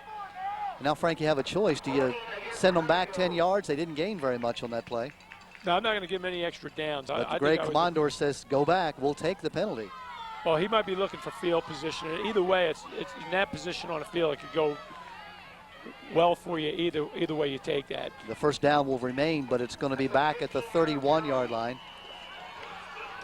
Now, Frank, you have a choice. Do you send them back 10 yards? They didn't gain very much on that play. No, I'm not going to give him any extra downs. But the great Commandor says, go back. We'll take the penalty. Well, he might be looking for field position. Either way, it's in that position on the field. It could go well for you either way you take that. The first down will remain, but it's going to be back at the 31-yard line.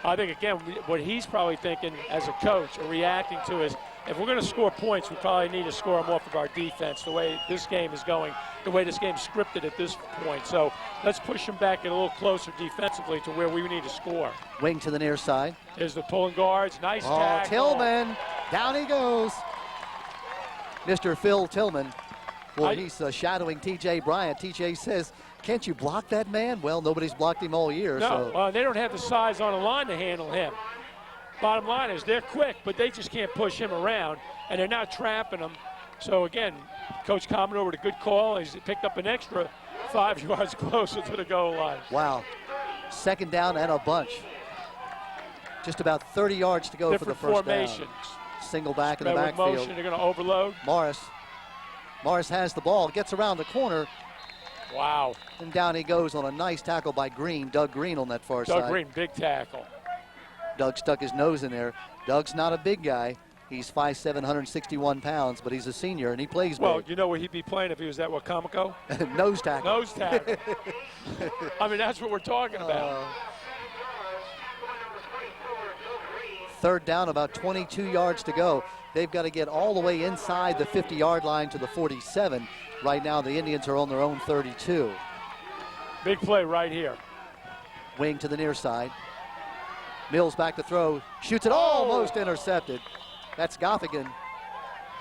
I think, again, what he's probably thinking as a coach or reacting to is if we're going to score points, we probably need to score them off of our defense, the way this game is going, the way this game's scripted at this point. So let's push them back and a little closer defensively to where we need to score. Wing to the near side. There's the pulling guards. Nice tackle. Tillman. Down he goes. Mr. Phil Tillman. Well, he's shadowing T.J. Bryant. T.J. says, can't you block that man? Well, nobody's blocked him all year. No, so. They don't have the size on the line to handle him. Bottom line is they're quick, but they just can't push him around, and they're not trapping him. So, again, Coach Commodore with a good call. He's picked up an extra 5 yards closer to the goal line. Wow. Second down and a bunch. Just about 30 yards to go for the first formations. Down. Single back in the backfield. Motion, they're going to overload. Morris has the ball, gets around the corner. Wow. And down he goes on a nice tackle by Green, Doug Green on that far side. Doug Green, big tackle. Doug stuck his nose in there. Doug's not a big guy. He's 5'7", 161 pounds, but he's a senior, and he plays well, big. You know where he'd be playing if he was at Wicomico? Nose tackle. Nose tackle. I mean, that's what we're talking about. Third down, about 22 yards to go. They've got to get all the way inside the 50-yard line to the 47. Right now, the Indians are on their own 32. Big play right here. Wing to the near side. Mills back to throw. Shoots it, almost intercepted. That's Goffigan.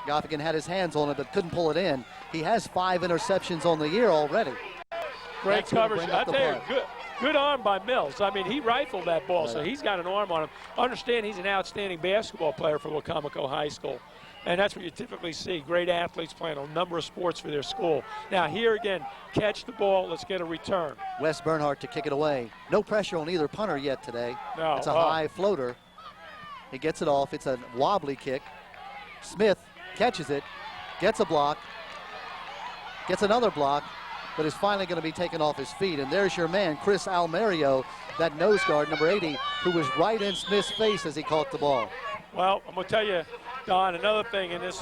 Goffigan had his hands on it but couldn't pull it in. He has 5 interceptions on the year already. Great coverage. I tell you, good arm by Mills. I mean, he rifled that ball, so he's got an arm on him. Understand he's an outstanding basketball player for Wicomico High School. And that's what you typically see. Great athletes playing a number of sports for their school. Now, here again, catch the ball. Let's get a return. Wes Bernhardt to kick it away. No pressure on either punter yet today. No. It's a high floater. He gets it off. It's a wobbly kick. Smith catches it, gets a block, gets another block, but is finally going to be taken off his feet. And there's your man, Chris Almerio, that nose guard, number 80, who was right in Smith's face as he caught the ball. Well, I'm going to tell you, Don, another thing in this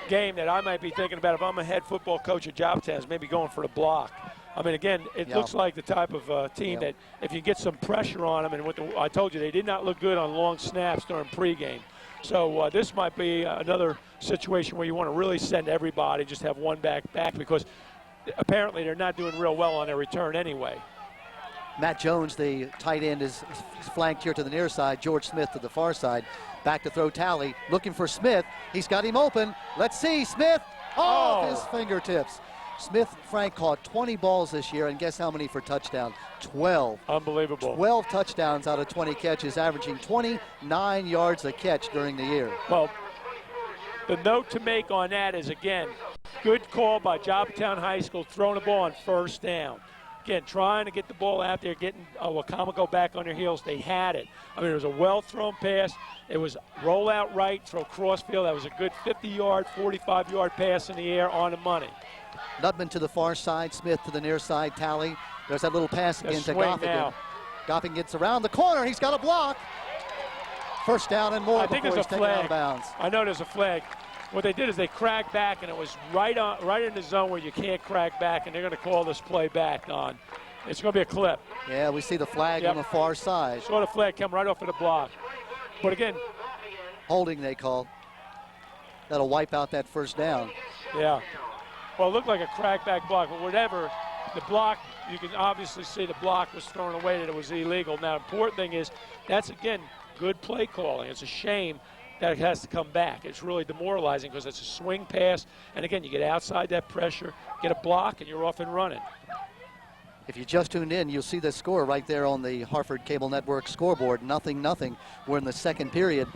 game that I might be thinking about if I'm a head football coach at Joppatowne is maybe going for the block. I mean, again, it looks like the type of team that if you get some pressure on them, and I told you, they did not look good on long snaps during pregame. So this might be another situation where you want to really send everybody, just have one back because apparently they're not doing real well on their return anyway. Matt Jones, the tight end, is flanked here to the near side. George Smith to the far side. Back to throw Talley, looking for Smith. He's got him open. Let's see, Smith off his fingertips. Smith, Frank, caught 20 balls this year, and guess how many for touchdown? 12. Unbelievable. 12 touchdowns out of 20 catches, averaging 29 yards a catch during the year. Well, the note to make on that is, again, good call by Joppatowne High School, throwing the ball on first down. Again, trying to get the ball out there, getting Wicomico back on their heels. They had it. I mean, it was a well-thrown pass. It was roll out right, throw crossfield. That was a good 50-yard, 45-yard pass in the air on the money. Nutman to the far side, Smith to the near side, Talley. There's that little pass again to Goffigan. Goffigan gets around the corner. He's got a block. First down and more. I think there's a flag. Out of bounds. I know there's a flag. What they did is they cracked back, and it was right in the zone where you can't crack back, and they're going to call this play back on. It's going to be a clip. Yeah, we see the flag on the far side. Saw the flag come right off of the block. But again, holding they call. That'll wipe out that first down. Yeah. Well, it looked like a crackback block, but whatever, the block, you can obviously see the block was thrown away, that it was illegal. Now, the important thing is that's, again, good play calling. It's a shame that it has to come back. It's really demoralizing because it's a swing pass, and again, you get outside that pressure, get a block, and you're off and running. If you just tuned in, you'll see the score right there on the Harford Cable Network scoreboard. 0-0. We're in the second period.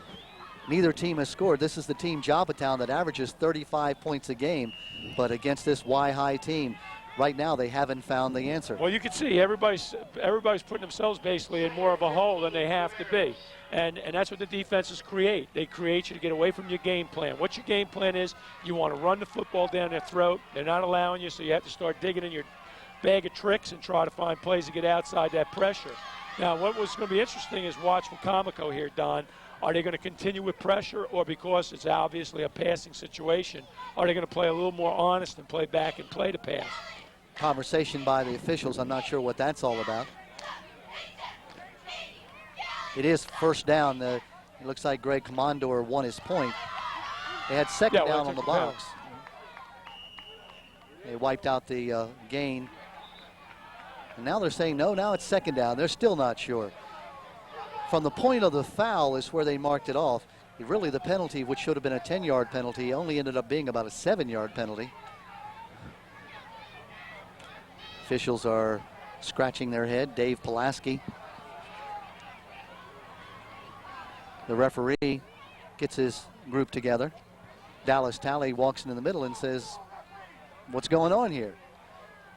Neither team has scored. This is the team, Joppatowne, that averages 35 points a game. But against this Y-High team, right now they haven't found the answer. Well, you can see everybody's putting themselves basically in more of a hole than they have to be. And that's what the defenses create. They create you to get away from your game plan. What your game plan is, you want to run the football down their throat. They're not allowing you, so you have to start digging in your bag of tricks and try to find plays to get outside that pressure. Now, what was going to be interesting is watch Wicomico here, Don. Are they going to continue with pressure, or because it's obviously a passing situation, are they going to play a little more honest and play back and play the pass? Conversation by the officials. I'm not sure what that's all about. It is first down. It looks like Greg Commandor won his point. They had second well, down on the box. They wiped out the gain. And now they're saying, no, now it's second down. They're still not sure. From the point of the foul is where they marked it off. Really, the penalty, which should have been a 10-yard penalty, only ended up being about a 7-yard penalty. Officials are scratching their head. Dave Pulaski, the referee, gets his group together. Dallas Talley walks in the middle and says, what's going on here?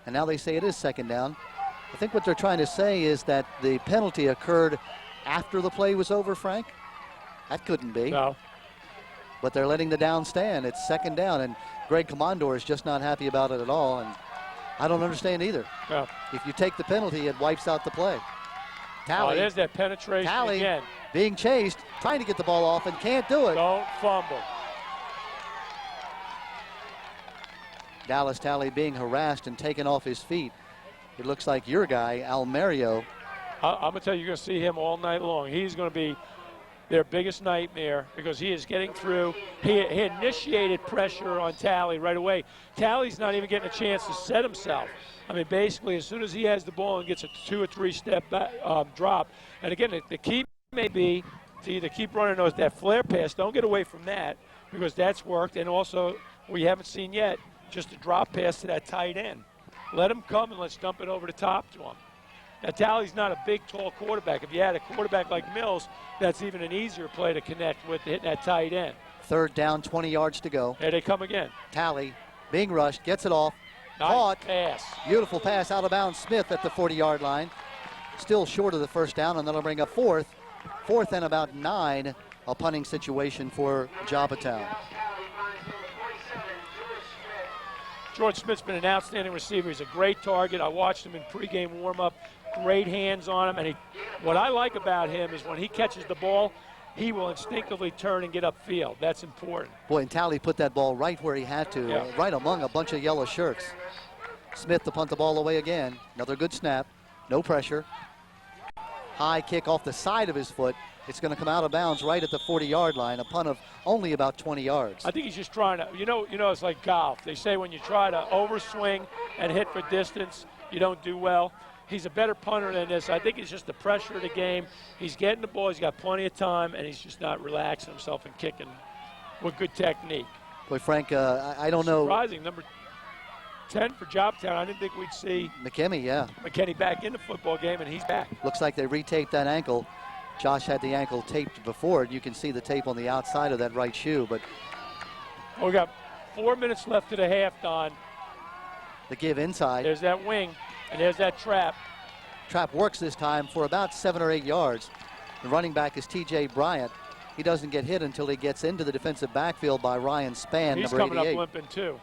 And now they say it is second down. I think what they're trying to say is that the penalty occurred after the play was over, Frank. That couldn't be. No. But they're letting the down stand. It's second down, and Greg Commandor is just not happy about it at all, and I don't understand either. No. If you take the penalty, it wipes out the play. Talley, there's that penetration Talley again. Being chased, trying to get the ball off and can't do it. Don't fumble. Dallas Talley being harassed and taken off his feet. It looks like your guy, Almerio. I'm going to tell you, you're going to see him all night long. He's going to be their biggest nightmare because he is getting through. He initiated pressure on Talley right away. Talley's not even getting a chance to set himself. I mean, basically, as soon as he has the ball and gets a 2 or 3 step back, drop, and again, the key may be to either keep running those that flare pass. Don't get away from that because that's worked, and also we haven't seen yet just a drop pass to that tight end. Let him come and let's dump it over the top to him. Now, Talley's not a big, tall quarterback. If you had a quarterback like Mills, that's even an easier play to connect with hitting that tight end. Third down, 20 yards to go. Here they come again. Talley being rushed, gets it off. Nice Caught. pass. Beautiful pass out of bounds. Smith at the 40-yard line. Still short of the first down, and that'll bring up fourth. Fourth and about 9, a punting situation for Joppa Town. George Smith's been an outstanding receiver. He's a great target. I watched him in pregame warm-up. Great hands on him. And what I like about him is when he catches the ball, he will instinctively turn and get upfield. That's important. Boy, and Talley put that ball right where he had to, right among a bunch of yellow shirts. Smith to punt the ball away again. Another good snap. No pressure. High kick off the side of his foot. It's going to come out of bounds right at the 40-yard line, a punt of only about 20 yards. I think he's just trying to, you know, it's like golf. They say when you try to overswing and hit for distance, you don't do well. He's a better punter than this. I think it's just the pressure of the game. He's getting the ball. He's got plenty of time, and he's just not relaxing himself and kicking with good technique. Boy, Frank, I don't know. Surprising, number 10 for Joppatowne. I didn't think we'd see McKemy, McKemy back in the football game, and he's back. Looks like they retaped that ankle. Josh had the ankle taped before. You can see the tape on the outside of that right shoe, but we got 4 minutes left to the half, Don. The give inside. There's that wing, and there's that trap. Trap works this time for about 7 or 8 yards. The running back is T.J. Bryant. He doesn't get hit until he gets into the defensive backfield by Ryan Spann, He's number 88. He's coming up limping, too.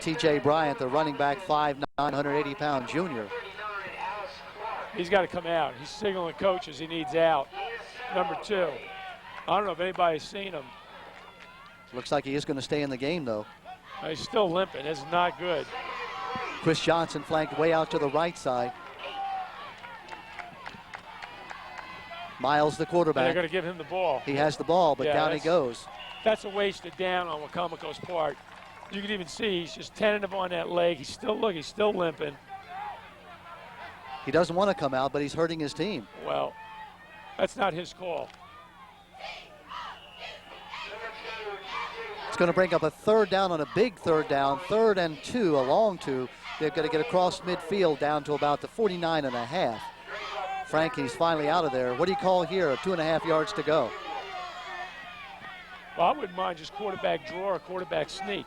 T.J. Bryant, the running back, 5'9", 180-pound junior. He's got to come out. He's signaling coaches he needs out. Number 2. I don't know if anybody's seen him. Looks like he is going to stay in the game, though. He's still limping. This is not good. Chris Johnson flanked way out to the right side. Miles, the quarterback. And they're going to give him the ball. He has the ball, but down he goes. That's a wasted down on Wicomico's part. You can even see he's just tentative on that leg. He's still limping. He doesn't want to come out, but he's hurting his team. Well, that's not his call. It's going to bring up a third down on a big third down. 3rd and 2, a long 2. They've got to get across midfield down to about the 49.5. Frankie's finally out of there. What do you call here? 2.5 yards to go. Well, I wouldn't mind just quarterback draw or quarterback sneak.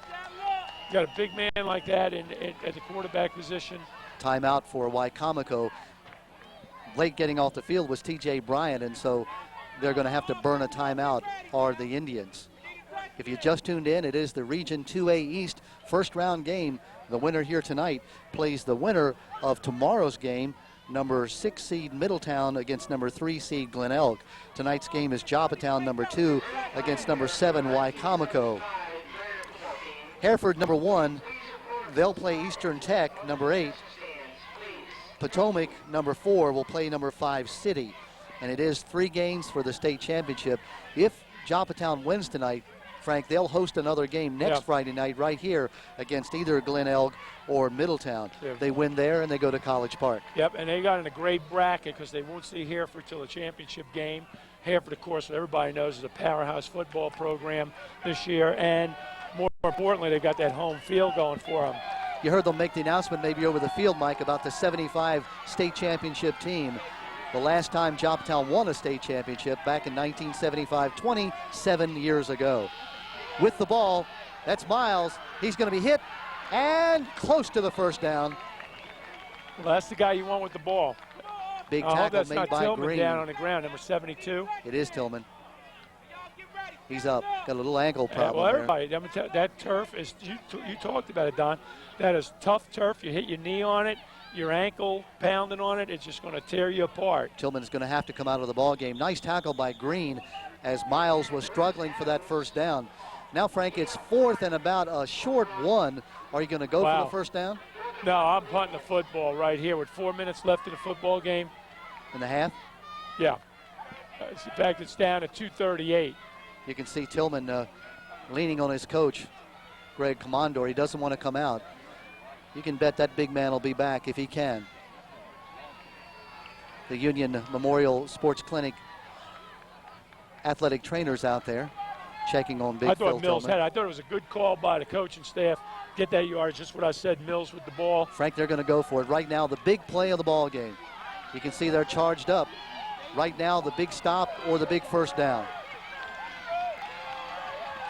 You got a big man like that at the quarterback position. Timeout for Wicomico. Late getting off the field was T.J. Bryant, and so they're going to have to burn a timeout, are the Indians. If you just tuned in, it is the Region 2A East first-round game. The winner here tonight plays the winner of tomorrow's game, number 6 seed Middletown against number 3 seed Glen Elk. Tonight's game is Joppatowne, number 2, against number 7 Wicomico. Harford, number 1, they'll play Eastern Tech, number 8. Potomac, number 4, will play number 5 City. And it is 3 games for the state championship. If Joppatowne wins tonight, Frank, they'll host another game next Friday night right here against either Glen Elg or Middletown. They win there and they go to College Park. Yep, and they got in a great bracket because they won't see Harford till the championship game. Harford, of course, what everybody knows is a powerhouse football program this year, and more importantly, they've got that home field going for them. You heard them make the announcement maybe over the field, Mike, about the 75 state championship team. The last time Joppatowne won a state championship back in 1975, 27 years ago. With the ball, that's Miles. He's going to be hit and close to the first down. Well, that's the guy you want with the ball. Big tackle made by Tillman Green. Down on the ground, number 72. It is Tillman. He's up. Got a little ankle problem. Well, everybody, that turf is, you talked about it, Don. That is tough turf. You hit your knee on it, your ankle pounding on it, it's just going to tear you apart. Tillman's going to have to come out of the ball game. Nice tackle by Green as Miles was struggling for that first down. Now, Frank, it's 4th and about a short 1. Are you going to go for the first down? No, I'm punting the football right here with 4 minutes left in the football game. In the half? Yeah. In fact, it's down at 2:38. You can see Tillman leaning on his coach, Greg Commandor. He doesn't want to come out. You can bet that big man will be back if he can. The Union Memorial Sports Clinic athletic trainers out there checking on Big Phil I thought Mills Tillman. I thought it was a good call by the coaching staff. Get that yardage, just what I said, Mills with the ball. Frank, they're going to go for it. Right now, the big play of the ball game. You can see they're charged up. Right now, the big stop or the big first down.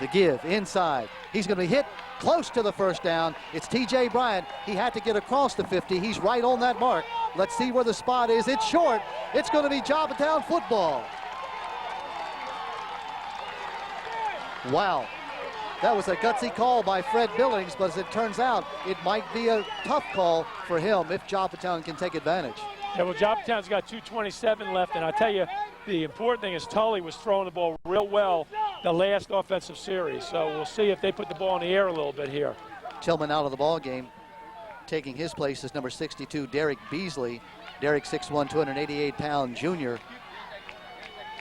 The give inside. He's going to be hit close to the first down. It's T.J. Bryant. He had to get across the 50. He's right on that mark. Let's see where the spot is. It's short. It's going to be Joppatowne football. Wow. That was a gutsy call by Fred Billings, but as it turns out, it might be a tough call for him if Joppatowne can take advantage. Yeah, well, Joppatowne's got 2:27 left, and I tell you, the important thing is Tully was throwing the ball real well the last offensive series, so we'll see if they put the ball in the air a little bit here. Tillman out of the ball game. Taking his place is number 62, Derrick Beasley. Derrick, 6'1", 288-pound junior.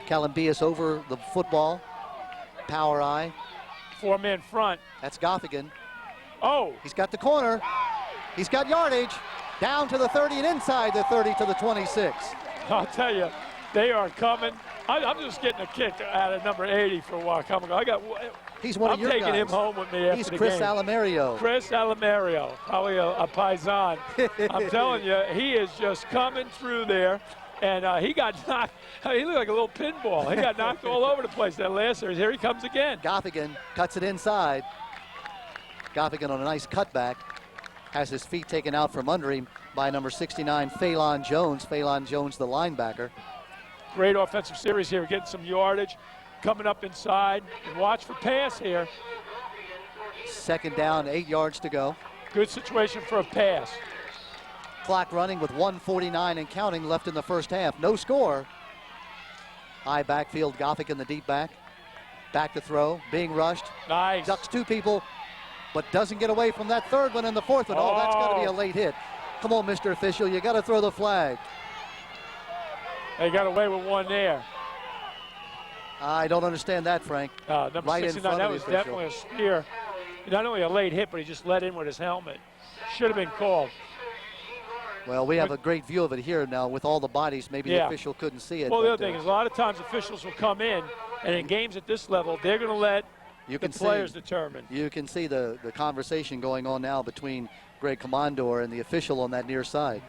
Calambias over the football. Power eye. 4-man front. That's Goffigan. Oh! He's got the corner. He's got yardage. Down to the 30 and inside the 30 to the 26. I'll tell you, they are coming. I'm just getting a kick out of number 80 for Wicomico. He's one of your guys. I'm taking him home with me after He's the Chris game. Alamario. Chris Alamario, probably a paisan. I'm telling you, he is just coming through there. And he got knocked. He looked like a little pinball. He got knocked all over the place that last series. Here he comes again. Goffigan cuts it inside. Goffigan on a nice cutback. Has his feet taken out from under him by number 69, Phelan Jones. Phelan Jones, the linebacker. Great offensive series here, getting some yardage. Coming up inside. And watch for pass here. Second down, 8 yards to go. Good situation for a pass. Clock running with 1:49 and counting left in the first half. No score. High backfield, Gothic in the deep back. Back to throw, being rushed. Nice. Ducks 2 people, but doesn't get away from that third one and the fourth one. Oh, that's got to be a late hit. Come on, Mr. Official, you got to throw the flag. They got away with one there. I don't understand that, Frank. Number right 69, in front that of was the definitely a spear. Not only a late hit, but he just let in with his helmet. Should have been called. Well, we have a great view of it here now with all the bodies. Maybe the official couldn't see it. Well, the other thing is a lot of times officials will come in, and in games at this level, they're going to let the players determine. You can see the conversation going on now between Greg Commandor and the official on that near side.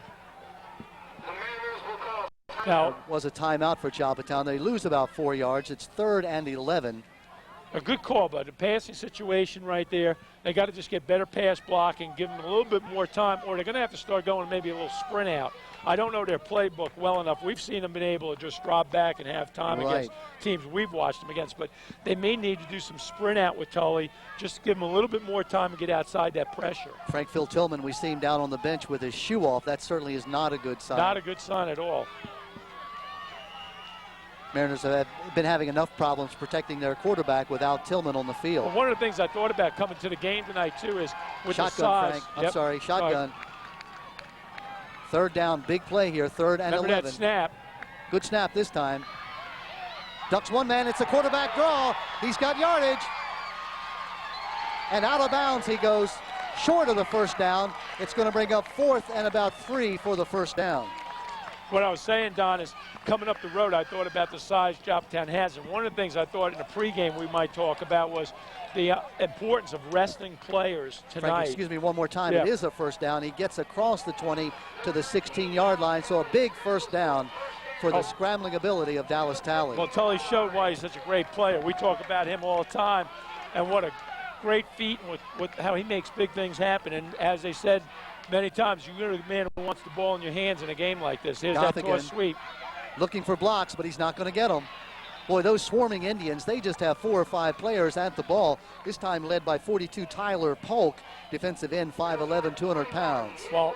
Now, it was a timeout for Joppatowne. They lose about 4 yards. It's 3rd and 11. A good call, but a passing situation right there. They got to just get better pass blocking, give them a little bit more time, or they're going to have to start going maybe a little sprint out. I don't know their playbook well enough. We've seen them been able to just drop back and have time against teams we've watched them against, but they may need to do some sprint out with Tully, just to give them a little bit more time to get outside that pressure. Frank Phil Tillman, we see him down on the bench with his shoe off. That certainly is not a good sign. Not a good sign at all. Mariners have been having enough problems protecting their quarterback without Tillman on the field. Well, one of the things I thought about coming to the game tonight, too, is with shotgun, the size. Frank. I'm sorry, shotgun. Third down, big play here, 3rd and 11. Remember that snap. Good snap this time. Ducks one man. It's a quarterback draw. He's got yardage. And out of bounds he goes, short of the first down. It's going to bring up 4th and about 3 for the first down. What I was saying, Don, is coming up the road, I thought about the size Joppatowne has. And one of the things I thought in the pregame we might talk about was the importance of resting players tonight. Frank, excuse me one more time. Yeah. It is a first down. He gets across the 20 to the 16-yard line. So a big first down for the scrambling ability of Dallas Talley. Well, Tully showed why he's such a great player. We talk about him all the time, and what a great feat with how he makes big things happen. And as they said many times, you're the man who wants the ball in your hands in a game like this. Here's that toss sweep. Looking for blocks, but he's not going to get them. Boy, those swarming Indians, they just have 4 or 5 players at the ball, this time led by 42 Tyler Polk, defensive end, 5'11", 200 pounds. Well,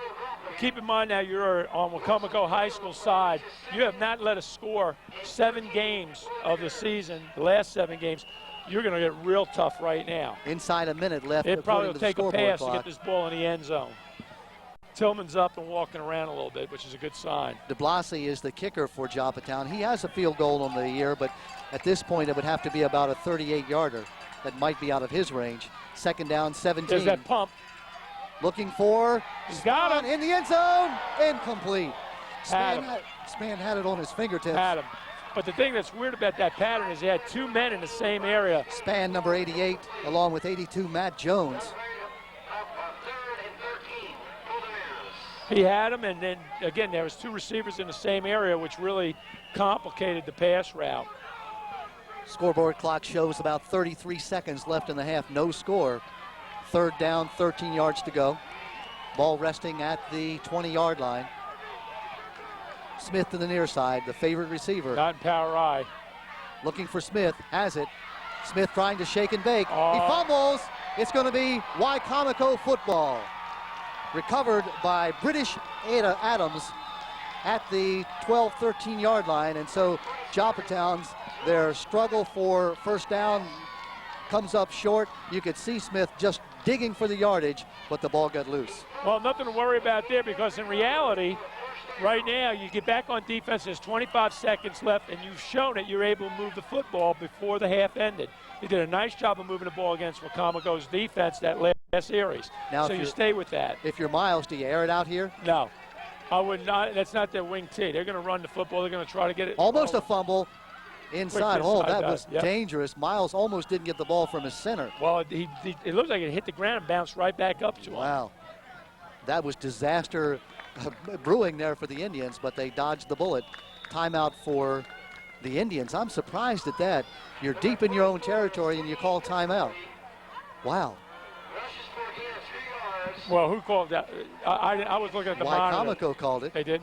keep in mind now you're on Wicomico High School side. You have not let us score 7 games of the season, the last 7 games. You're going to get real tough right now. Inside a minute left. It probably will take a pass clock to get this ball in the end zone. Tillman's up and walking around a little bit, which is a good sign. DeBlasi is the kicker for Joppatowne. He has a field goal on the year, but at this point it would have to be about a 38-yarder. That might be out of his range. Second down, 17. There's that pump. Looking for. He's got him. In the end zone. Incomplete. Span had it on his fingertips. Had him. But the thing that's weird about that pattern is he had 2 men in the same area. Span number 88, along with 82, Matt Jones. He had him, and then, again, there was 2 receivers in the same area, which really complicated the pass route. Scoreboard clock shows about 33 seconds left in the half. No score. Third down, 13 yards to go. Ball resting at the 20-yard line. Smith to the near side, the favorite receiver. Not in power I. Looking for Smith, has it. Smith trying to shake and bake. He fumbles. It's going to be Wicomico football. Recovered by British Adams at the 12, 13-yard line. And so Joppatowne's, their struggle for first down comes up short. You could see Smith just digging for the yardage, but the ball got loose. Well, nothing to worry about there, because in reality, right now, you get back on defense, there's 25 seconds left, and you've shown it you're able to move the football before the half ended. You did a nice job of moving the ball against Wicomico's defense that last series. Now, so you stay with that. If you're Miles, do you air it out here? No. I would not. That's not their wing T. They're going to run the football. They're going to try to get it. Almost a fumble inside. Oh, that was yep. dangerous. Miles almost didn't get the ball from his center. Well, it looked like it hit the ground and bounced right back up to him. Wow. That was disaster brewing there for the Indians, but they dodged the bullet. Timeout for the Indians. I'm surprised at that. You're deep in your own territory and you call timeout. Wow. Well, who called that? I was looking at the monitor. Wicomico called it. They did?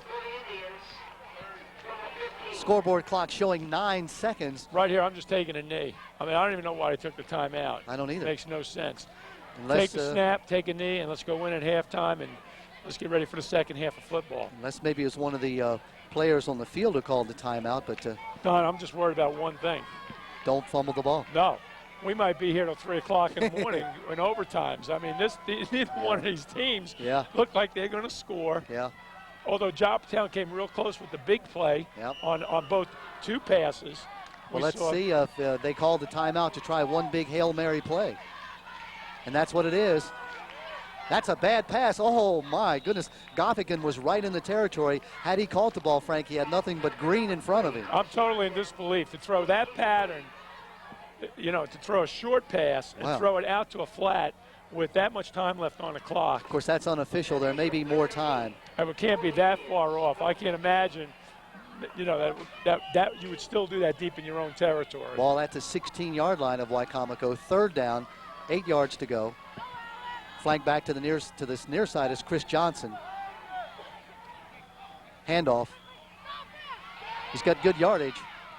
Scoreboard clock showing 9 seconds. Right here, I'm just taking a knee. I mean, I don't even know why they took the timeout. I don't either. It makes no sense. Unless, take the snap, take a knee, and let's go win at halftime, and let's get ready for the second half of football. Unless maybe it was one of the players on the field who called the timeout, but Don, I'm just worried about one thing. Don't fumble the ball. No. We might be here till 3 o'clock in the morning in overtimes. I mean, neither one of these teams look like they're going to score. Yeah. Although Joppatowne came real close with the big play on both 2 passes. Well, let's see if they called the timeout to try one big Hail Mary play. And that's what it is. That's a bad pass. Oh, my goodness. Gothican was right in the territory. Had he caught the ball, Frank, he had nothing but green in front of him. I'm totally in disbelief. To throw that pattern, to throw a short pass and throw it out to a flat with that much time left on the clock. Of course, that's unofficial. There may be more time. It can't be that far off. I can't imagine, that you would still do that deep in your own territory. Ball at the 16-yard line of Wicomico. Third down, 8 yards to go. Flank back to this near side is Chris Johnson. Handoff. He's got good yardage.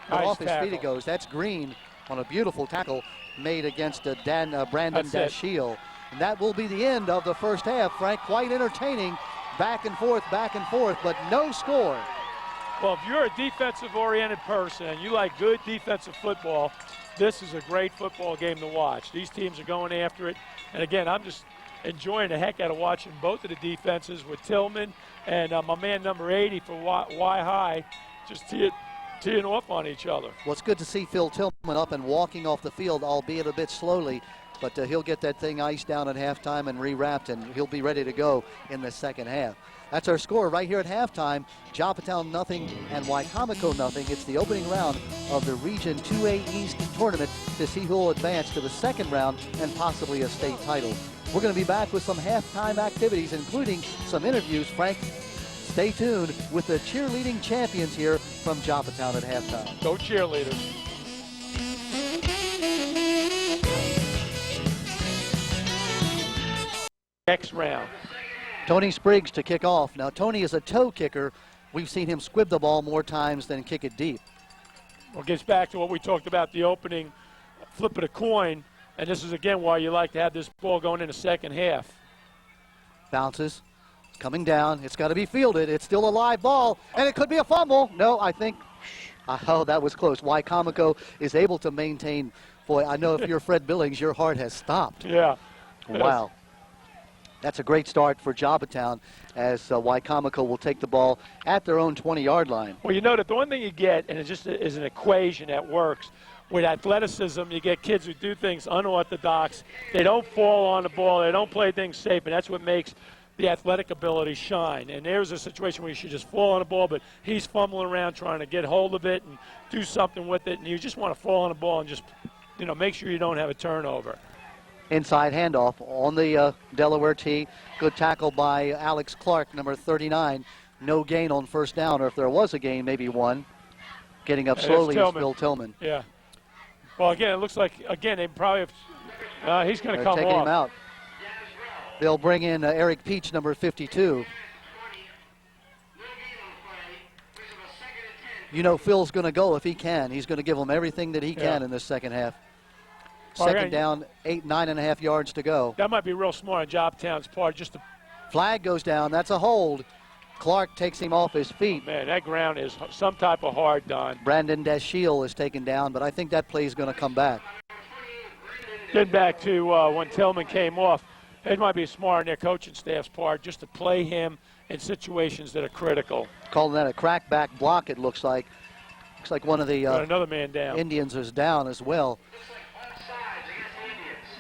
Nice off his tackle. feet it goes. That's Green on a beautiful tackle made against Brandon Dashiell. And that will be the end of the first half. Frank, quite entertaining. Back and forth, but no score. Well, if you're a defensive-oriented person and you like good defensive football, this is a great football game to watch. These teams are going after it. And, again, I'm just enjoying the heck out of watching both of the defenses with Tillman and my man number 80 for Y High. Just teeing off on each other. Well, it's good to see Phil Tillman up and walking off the field, albeit a bit slowly, but he'll get that thing iced down at halftime and rewrapped, and he'll be ready to go in the second half. That's our score right here at halftime. Joppatowne nothing and Wicomico nothing. It's the opening round of the Region 2A East tournament to see who will advance to the second round and possibly a state title. We're going to be back with some halftime activities, including some interviews. Frank, stay tuned with the cheerleading champions here from Joppatowne at halftime. Go cheerleaders. Next round. Tony Spriggs to kick off. Now, Tony is a toe kicker. We've seen him squib the ball more times than kick it deep. Well, it gets back to what we talked about, the opening flip of the coin. And this is, again, why you like to have this ball going in the second half. Bounces. Coming down. It's got to be fielded. It's still a live ball. And it could be a fumble. No, I think. Oh, that was close. Wicomico is able to maintain. Boy, I know if you're Fred Billings, your heart has stopped. Yeah. Wow. That's a great start for Joppatowne as Wicomico will take the ball at their own 20-yard line. Well, you know that the one thing you get, and it just is an equation that works, with athleticism, you get kids who do things unorthodox. They don't fall on the ball. They don't play things safe, and that's what makes the athletic ability shine. And there's a situation where you should just fall on the ball, but he's fumbling around trying to get hold of it and do something with it, and you just want to fall on the ball and just, make sure you don't have a turnover. Inside handoff on the Delaware tee. Good tackle by Alex Clark, number 39. No gain on first down, or if there was a gain, maybe one. Getting up slowly is Phil Tillman. Yeah. Well, again, it looks like, they probably have, he's going to come taking off. Him out. They'll bring in Eric Peach, number 52. Phil's going to go if he can. He's going to give them everything that he can in this second half. Second down, 9.5 yards to go. That might be real smart on Joppatowne's part. Just to flag goes down. That's a hold. Clark takes him off his feet. Man, that ground is some type of hard, Don. Brandon Dashiell is taken down, but I think that play is going to come back. Getting back to when Tillman came off, it might be smart on their coaching staff's part just to play him in situations that are critical. Calling that a crackback block, it looks like. Looks like one of the another man down. Indians is down as well.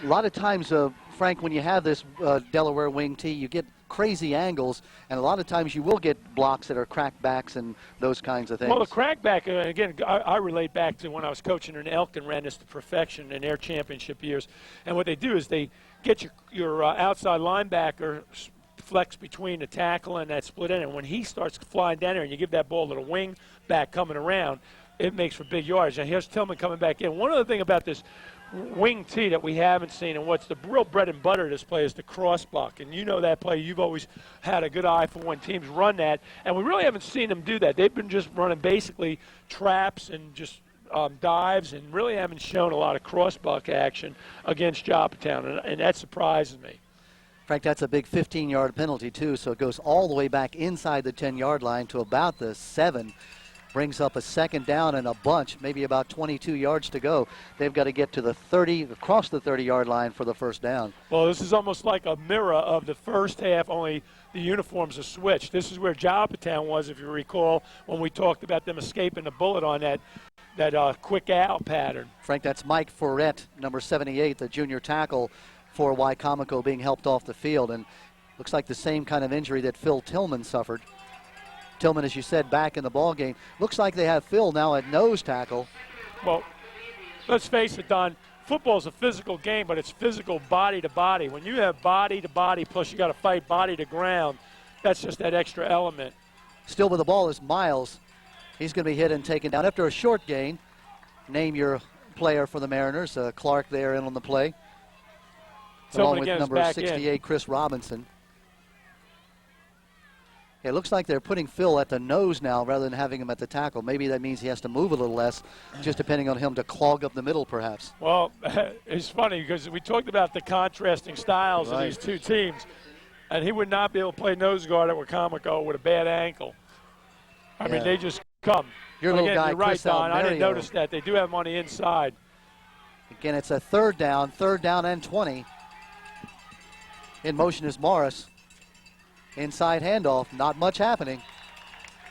A lot of times, Frank, when you have this Delaware wing tee, you get crazy angles, and a lot of times you will get blocks that are crackbacks and those kinds of things. Well, the crackback, again, I relate back to when I was coaching in Elk and ran this to perfection in their championship years. And what they do is they get your outside linebacker flex between the tackle and that split end. And when he starts flying down there and you give that ball to the wing back coming around, it makes for big yards. And here's Tillman coming back in. One other thing about this wing tee that we haven't seen, and what's the real bread and butter of this play, is the cross block. And you know that play. You've always had a good eye for when teams run that. And we really haven't seen them do that. They've been just running basically traps and just dives, and really haven't shown a lot of cross block action against Joppatowne, and that surprises me. Frank, that's a big 15-yard penalty, too, so it goes all the way back inside the 10-yard line to about the 7. Brings up a second down and a bunch, maybe about 22 yards to go. They've got to get to the 30, across the 30-yard line for the first down. Well, this is almost like a mirror of the first half, only the uniforms are switched. This is where Joppatowne was, if you recall, when we talked about them escaping the bullet on that quick out pattern. Frank, that's Mike Fourette, number 78, the junior tackle for Wicomico, being helped off the field. And looks like the same kind of injury that Phil Tillman suffered. Tillman, as you said, back in the ball game. Looks like they have Phil now at nose tackle. Well, let's face it, Don. Football's a physical game, but it's physical body to body. When you have body to body, plus you got to fight body to ground, that's just that extra element. Still with the ball is Miles. He's going to be hit and taken down after a short gain. Name your player for the Mariners. Clark there in on the play. Along with number 68, Chris Robinson. It looks like they're putting Phil at the nose now rather than having him at the tackle. Maybe that means he has to move a little less, just depending on him to clog up the middle, perhaps. Well, it's funny because we talked about the contrasting styles of these two teams, and he would not be able to play nose guard at Wicomico with a bad ankle. I mean, they just come. Your little guy, you're right, Chris Don. Almerio. I didn't notice that. They do have him on the inside. Again, it's a third down and 20. In motion is Morris. Inside handoff, not much happening.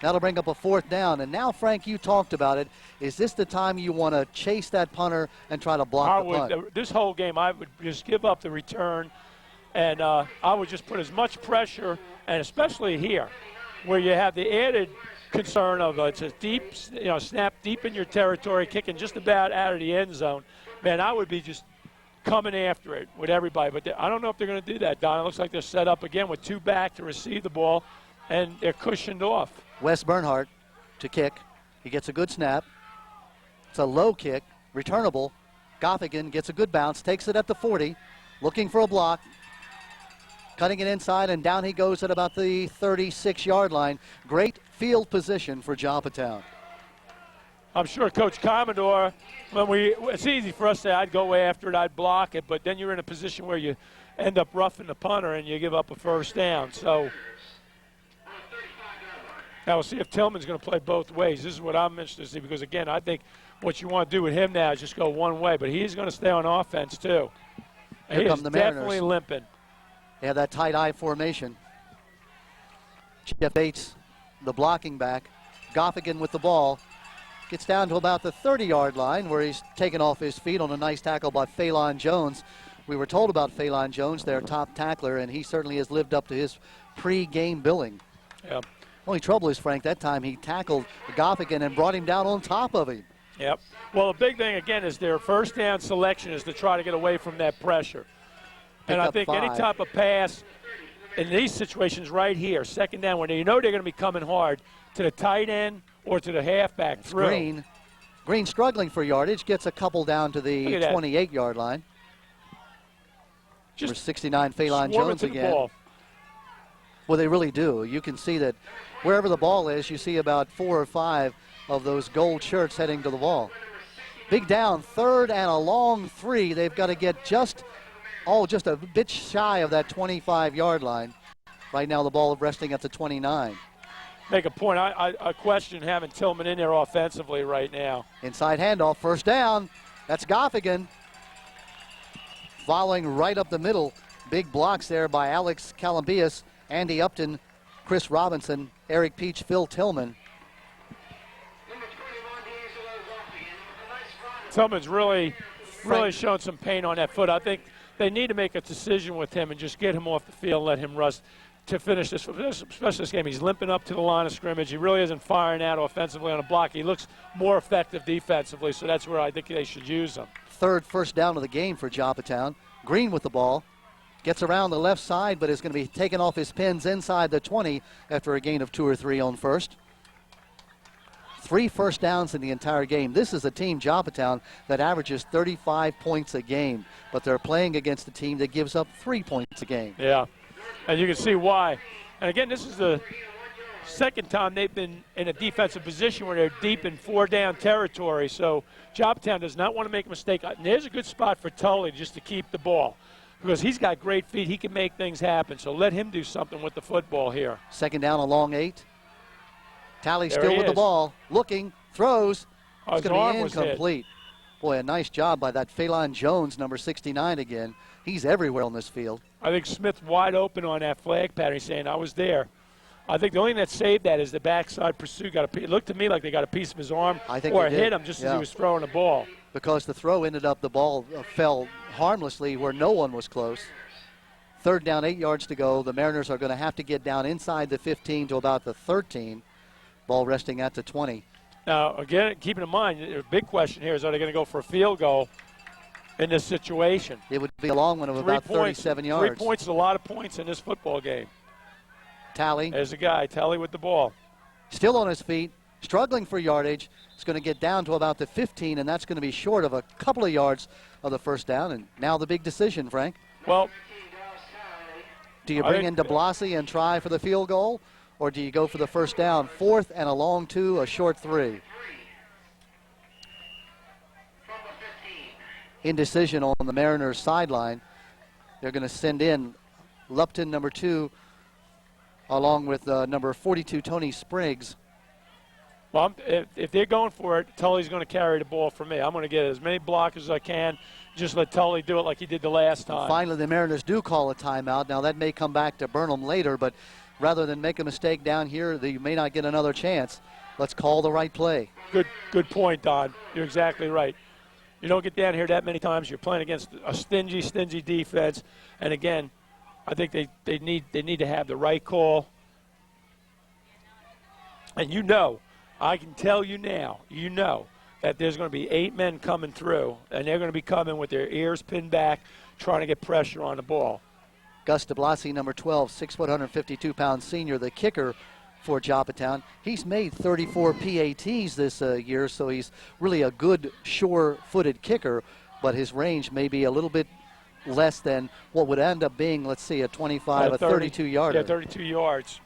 That'll bring up a 4th down. And now, Frank, you talked about it. Is this the time you want to chase that punter and try to block the punt? This whole game, I would just give up the return, and I would just put as much pressure, and especially here, where you have the added concern of it's a deep, snap deep in your territory, kicking just about out of the end zone. Man, I would be just coming after it with everybody. But I don't know if they're going to do that, Don. It looks like they're set up again with 2 back to receive the ball, and they're cushioned off. Wes Bernhardt to kick. He gets a good snap. It's a low kick, returnable. Goffigan gets a good bounce, takes it at the 40, looking for a block. Cutting it inside, and down he goes at about the 36-yard line. Great field position for Joppatowne. I'm sure Coach Commodore, it's easy for us to say I'd go after it, I'd block it, but then you're in a position where you end up roughing the punter and you give up a 1st down. So now we'll see if Tillman's going to play both ways. This is what I'm interested to see because, again, I think what you want to do with him now is just go one way, but he's going to stay on offense too. Here come the Mariners. Definitely limping. They have that tight eye formation. Jeff Bates, the blocking back. Goffigan with the ball. Gets down to about the 30-yard line where he's taken off his feet on a nice tackle by Phelan Jones. We were told about Phelan Jones, their top tackler, and he certainly has lived up to his pre-game billing. Yep. Only trouble is, Frank, that time he tackled Goffigan and brought him down on top of him. Yep. Well, the big thing, again, is their 1st down selection is to try to get away from that pressure. And I think any type of pass in these situations right here, 2nd down, when you know they're going to be coming hard to the tight end or to the halfback through. Green struggling for yardage, gets a couple down to the 28-yard line. Number 69, Phelan Jones again. Well, they really do. You can see that wherever the ball is, you see about 4 or 5 of those gold shirts heading to the ball. Big down, 3rd and a long 3. They've got to get just a bit shy of that 25-yard line. Right now the ball resting at the 29. Make a point. I question having Tillman in there offensively right now. Inside handoff, 1st down. That's Goffigan. Following right up the middle. Big blocks there by Alex Calambias, Andy Upton, Chris Robinson, Eric Peach, Phil Tillman. Tillman's really shown some pain on that foot. I think they need to make a decision with him and just get him off the field and let him rust to finish this, especially this game. He's limping up to the line of scrimmage. He really isn't firing out offensively on a block. He looks more effective defensively, so that's where I think they should use him. 3rd 1st down of the game for Joppatowne. Green with the ball. Gets around the left side, but is going to be taken off his pins inside the 20 after a gain of 2 or 3 on 1st. 3 1st downs in the entire game. This is a team, Joppatowne, that averages 35 points a game, but they're playing against a team that gives up 3 points a game. Yeah, and you can see why. And again, this is the 2nd time they've been in a defensive position where they're deep in 4-down territory. So Joppatowne does not want to make a mistake. And there's a good spot for Tully just to keep the ball because he's got great feet. He can make things happen. So let him do something with the football here. 2nd down, a long 8. Tally still with the ball, looking, throws. It's going to be incomplete. Boy, a nice job by that Phelan Jones, number 69 again. He's everywhere on this field. I think Smith wide open on that flag pattern. He's saying, I was there. I think the only thing that saved that is the backside pursuit. It looked to me like they got a piece of his arm or hit him just as he was throwing the ball. Because the throw ended up, the ball fell harmlessly where no one was close. 3rd down, 8 yards to go. The Mariners are going to have to get down inside the 15 to about the 13. Ball resting at the 20. Now, again, keeping in mind, the big question here is, are they going to go for a field goal in this situation? It would be a long one of about 37 yards. 3 points is a lot of points in this football game. Tally. There's a guy, Tally with the ball. Still on his feet, struggling for yardage. It's going to get down to about the 15, and that's going to be short of a couple of yards of the 1st down. And now the big decision, Frank. Well, do you bring in DeBlasi and try for the field goal? Or do you go for the 1st down? 4th and a long 2, a short 3. Indecision on the Mariners sideline. They're going to send in Lupton, number 2, along with number 42, Tony Spriggs. Well, if they're going for it, Tully's going to carry the ball for me. I'm going to get as many blockers as I can. Just let Tully do it like he did the last time. Finally, the Mariners do call a timeout. Now, that may come back to Burnham later, but rather than make a mistake down here that you may not get another chance, let's call the right play. Good point, Don. You're exactly right. You don't get down here that many times. You're playing against a stingy defense. And again, I think they need to have the right call. And I can tell you now, that there's going to be 8 men coming through, and they're going to be coming with their ears pinned back, trying to get pressure on the ball. Gus DeBlasi, number 12, 6 foot, 152-pound senior, the kicker for Joppatowne. He's made 34 PATs this year, so he's really a good, sure-footed kicker, but his range may be a little bit less than what would end up being, let's see, a 25, a 32-yarder. Yeah, 32 yards.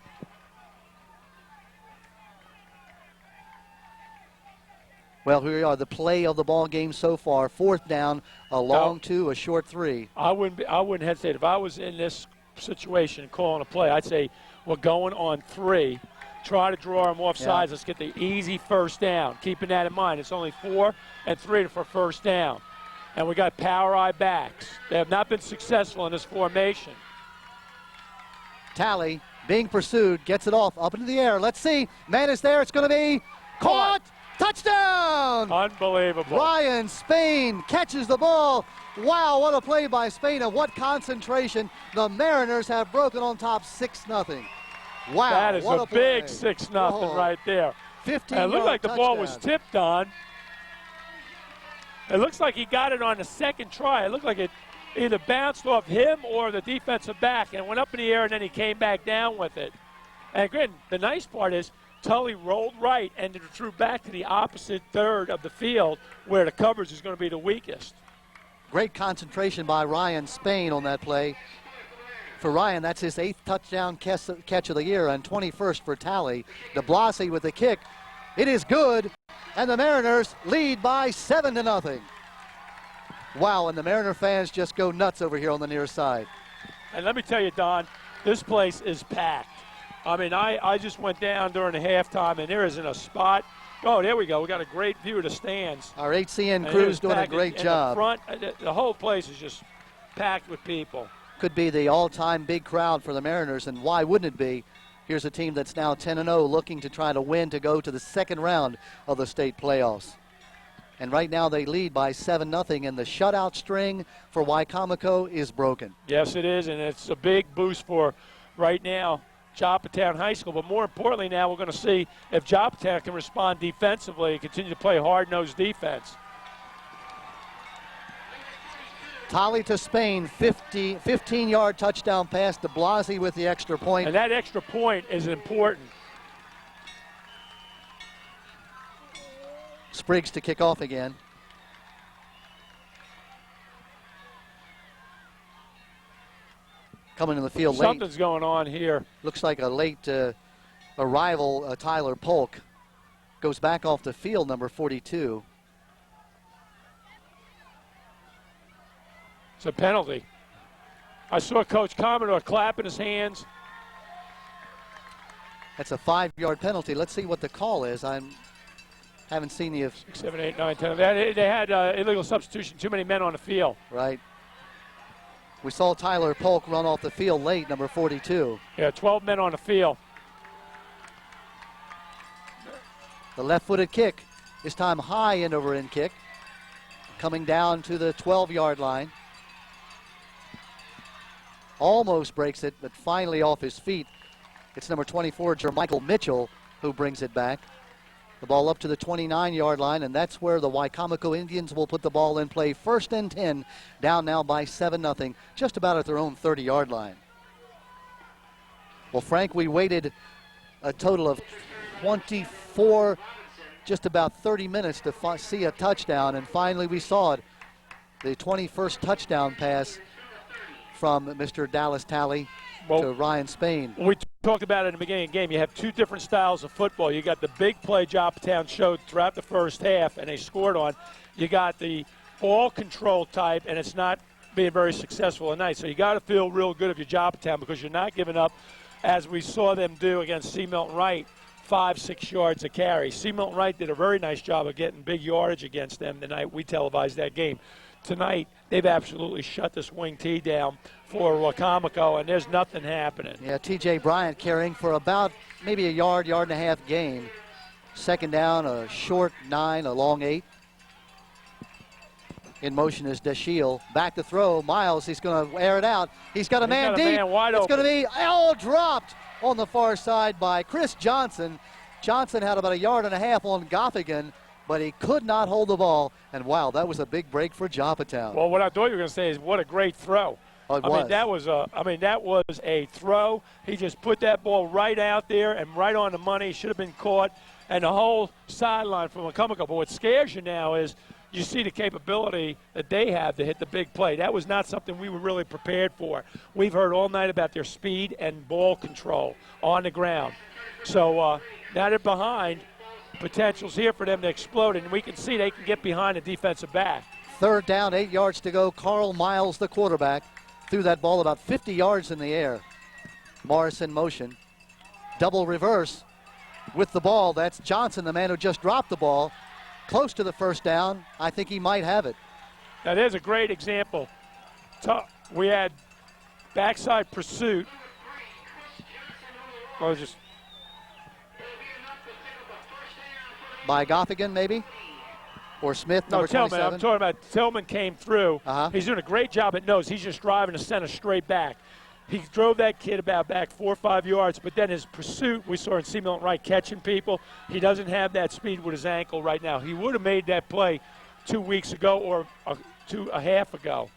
Well, here we are, the play of the ball game so far. 4th down, a long 2, a short 3. I wouldn't hesitate. If I was in this situation calling a play, I'd say we're going on 3. Try to draw them off sides. Let's get the easy first down. Keeping that in mind, it's only 4 and 3 for first down. And we got power eye backs. They have not been successful in this formation. Talley being pursued, gets it off, up into the air. Let's see. Man is there. It's going to be caught. Touchdown! Unbelievable. Ryan Spain catches the ball. Wow, what a play by Spain, and what concentration. The Mariners have broken on top 6-0. Wow, that is what a play. big 6-0 right there. 15 it looked like the touchdown. ball was tipped on. It looks like he got it on the second try. It looked like it either bounced off him or the defensive back and went up in the air, and then he came back down with it. And again, the nice part is Tully rolled right and threw back to the opposite third of the field where the coverage is going to be the weakest. Great concentration by Ryan Spain on that play. For Ryan, that's his 8th touchdown catch of the year and 21st for Talley. DeBlasi with the kick. It is good, and the Mariners lead by 7-0. Wow, and the Mariner fans just go nuts over here on the near side. And let me tell you, Don, this place is packed. I mean, I just went down during the halftime, and there isn't a spot. Oh, there we go. We got a great view of the stands. Our HCN crew's doing a great job. The whole place is just packed with people. Could be the all-time big crowd for the Mariners, and why wouldn't it be? Here's a team that's now 10-0, looking to try to win to go to the second round of the state playoffs. And right now they lead by 7-0, and the shutout string for Wicomico is broken. Yes, it is, and it's a big boost for right now Joppa Town High School. But more importantly now we're going to see if Joppa Town can respond defensively and continue to play hard-nosed defense. Talley to Spain, 15-yard touchdown pass. DeBlasi with the extra point. And that extra point is important. Spriggs to kick off again. Coming in the field late. Something's going on here. Looks like a late arrival, Tyler Polk. Goes back off the field, number 42. It's a penalty. I saw Coach Commodore clapping his hands. That's a 5-yard penalty. Let's see what the call is. I haven't seen the... 6, 7, 8, 9, 10. They had illegal substitution, too many men on the field. Right. We saw Tyler Polk run off the field late, number 42. Yeah, 12 men on the field. The left-footed kick, this time high end over end kick, coming down to the 12-yard line. Almost breaks it, but finally off his feet. It's number 24, Jermichael Mitchell, who brings it back. The ball up to the 29-yard line, and that's where the Wicomico Indians will put the ball in play. 1st and 10, down now by 7-0, just about at their own 30-yard line. Well, Frank, we waited a total of 24, just about 30 minutes to see a touchdown, and finally we saw it. The 21st touchdown pass from Mr. Dallas Talley to Ryan Spain. We talked about it in the beginning of the game. You have two different styles of football. You got the big play Joppatown showed throughout the first half, and they scored on. You got the ball control type, and it's not being very successful tonight. So you got to feel real good of your Joppatown because you're not giving up, as we saw them do against C. Milton Wright, 5-6 yards a carry. C. Milton Wright did a very nice job of getting big yardage against them tonight. We televised that game. tonight, they've absolutely shut this wing tee down for Wicomico, and there's nothing happening. Yeah, T.J. Bryant carrying for about maybe a yard, yard and a half gain. Second down, a short 9, a long 8. In motion is Deshiel. Back to throw. Miles, he's going to air it out. He's got a man deep. Man wide it's open. going to be all dropped on the far side by Chris Johnson. Johnson had about a yard and a half on Goffigan, but he could not hold the ball. And wow, that was a big break for Joppatowne. Well, what I thought you were going to say is what a great throw. Oh, I mean, that was a throw. He just put that ball right out there and right on the money. Should have been caught. And the whole sideline from Wicomico. But what scares you now is you see the capability that they have to hit the big play. That was not something we were really prepared for. We've heard all night about their speed and ball control on the ground. So now they're behind. Potential's here for them to explode, and we can see they can get behind the defensive back. Third down, 8 yards to go. Carl Miles, the quarterback, threw that ball about 50 yards in the air. Morris in motion. Double reverse with the ball. That's Johnson, the man who just dropped the ball. Close to the first down. I think he might have it. That is a great example. We had backside pursuit. By Goffigan, maybe? Or Smith, number 27? Tillman. I'm talking about Tillman came through. Uh-huh. He's doing a great job at nose. He's just driving the center straight back. He drove that kid about back 4 or 5 yards, but then his pursuit, we saw in C. Milton Wright catching people. He doesn't have that speed with his ankle right now. He would have made that play 2 weeks ago or a half ago.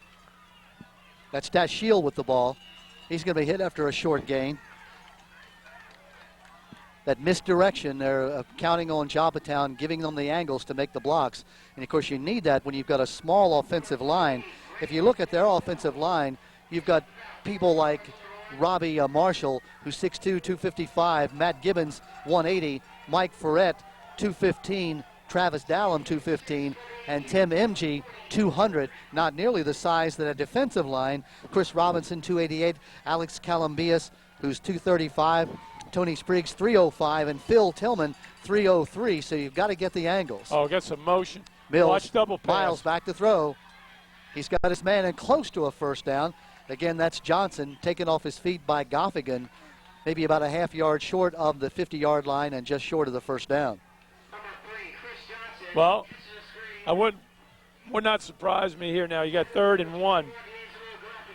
That's Dashiell with the ball. He's going to be hit after a short gain. That misdirection, they're counting on Joppatowne, giving them the angles to make the blocks. And, of course, you need that when you've got a small offensive line. If you look at their offensive line, you've got people like Robbie Marshall, who's 6'2", 255, Matt Gibbons, 180, Mike Ferret, 215, Travis Dallum, 215, and Tim Emge, 200. Not nearly the size that a defensive line. Chris Robinson, 288, Alex Calambias, who's 235, Tony Spriggs, 305, and Phil Tillman, 303. So you've got to get the angles. Oh, get some motion. Mills, Watch double pass. Miles back to throw. He's got his man in close to a first down. Again, that's Johnson taken off his feet by Goffigan, maybe about a half yard short of the 50-yard line and just short of the first down. Well, would not surprise me here now. You got 3rd and 1. You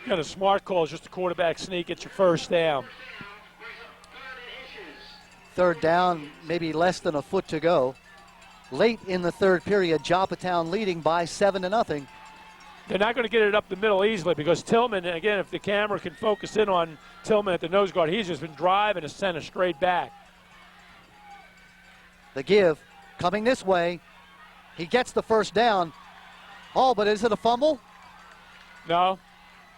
got a smart call, it's just a quarterback sneak, it's your first down. Third down, maybe less than a foot to go. Late in the third period, Joppatowne leading by 7-0. They're not going to get it up the middle easily because Tillman, again, if the camera can focus in on Tillman at the nose guard, he's just been driving the center straight back. The give coming this way. He gets the first down. Oh, but is it a fumble? No,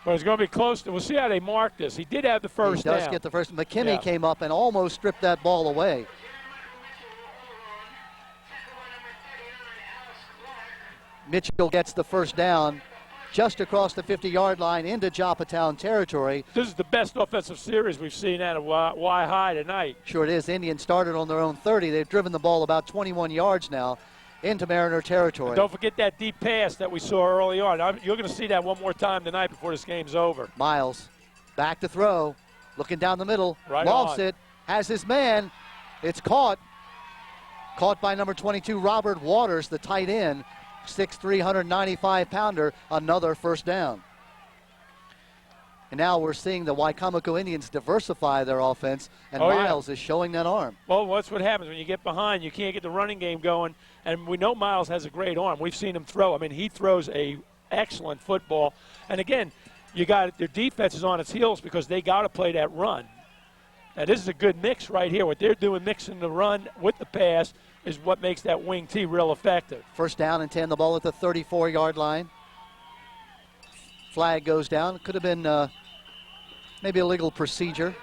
but it's going to be close. We'll see how they mark this. He did have the first down. He does get the first. McKemy came up and almost stripped that ball away. Mitchell gets the first down just across the 50-yard line into Joppatowne territory. This is the best offensive series we've seen out of Y High tonight. Sure it is. Indians started on their own 30. They've driven the ball about 21 yards now into Mariner territory. And don't forget that deep pass that we saw early on. You're going to see that one more time tonight before this game's over. Miles back to throw, looking down the middle, lofts it, has his man. It's caught by number 22, Robert Waters, the tight end. 6'3", 195-pounder, another first down. And now we're seeing the Wicomico Indians diversify their offense, and Miles is showing that arm. Well, that's what happens when you get behind. You can't get the running game going, and we know Miles has a great arm. We've seen him throw. I mean, he throws a excellent football. And, again, you got their defense is on its heels because they got to play that run. Now, this is a good mix right here. What they're doing, mixing the run with the pass, is what makes that wing tee real effective. First down and 10, the ball at the 34-yard line. Flag goes down. Could have been maybe a legal procedure.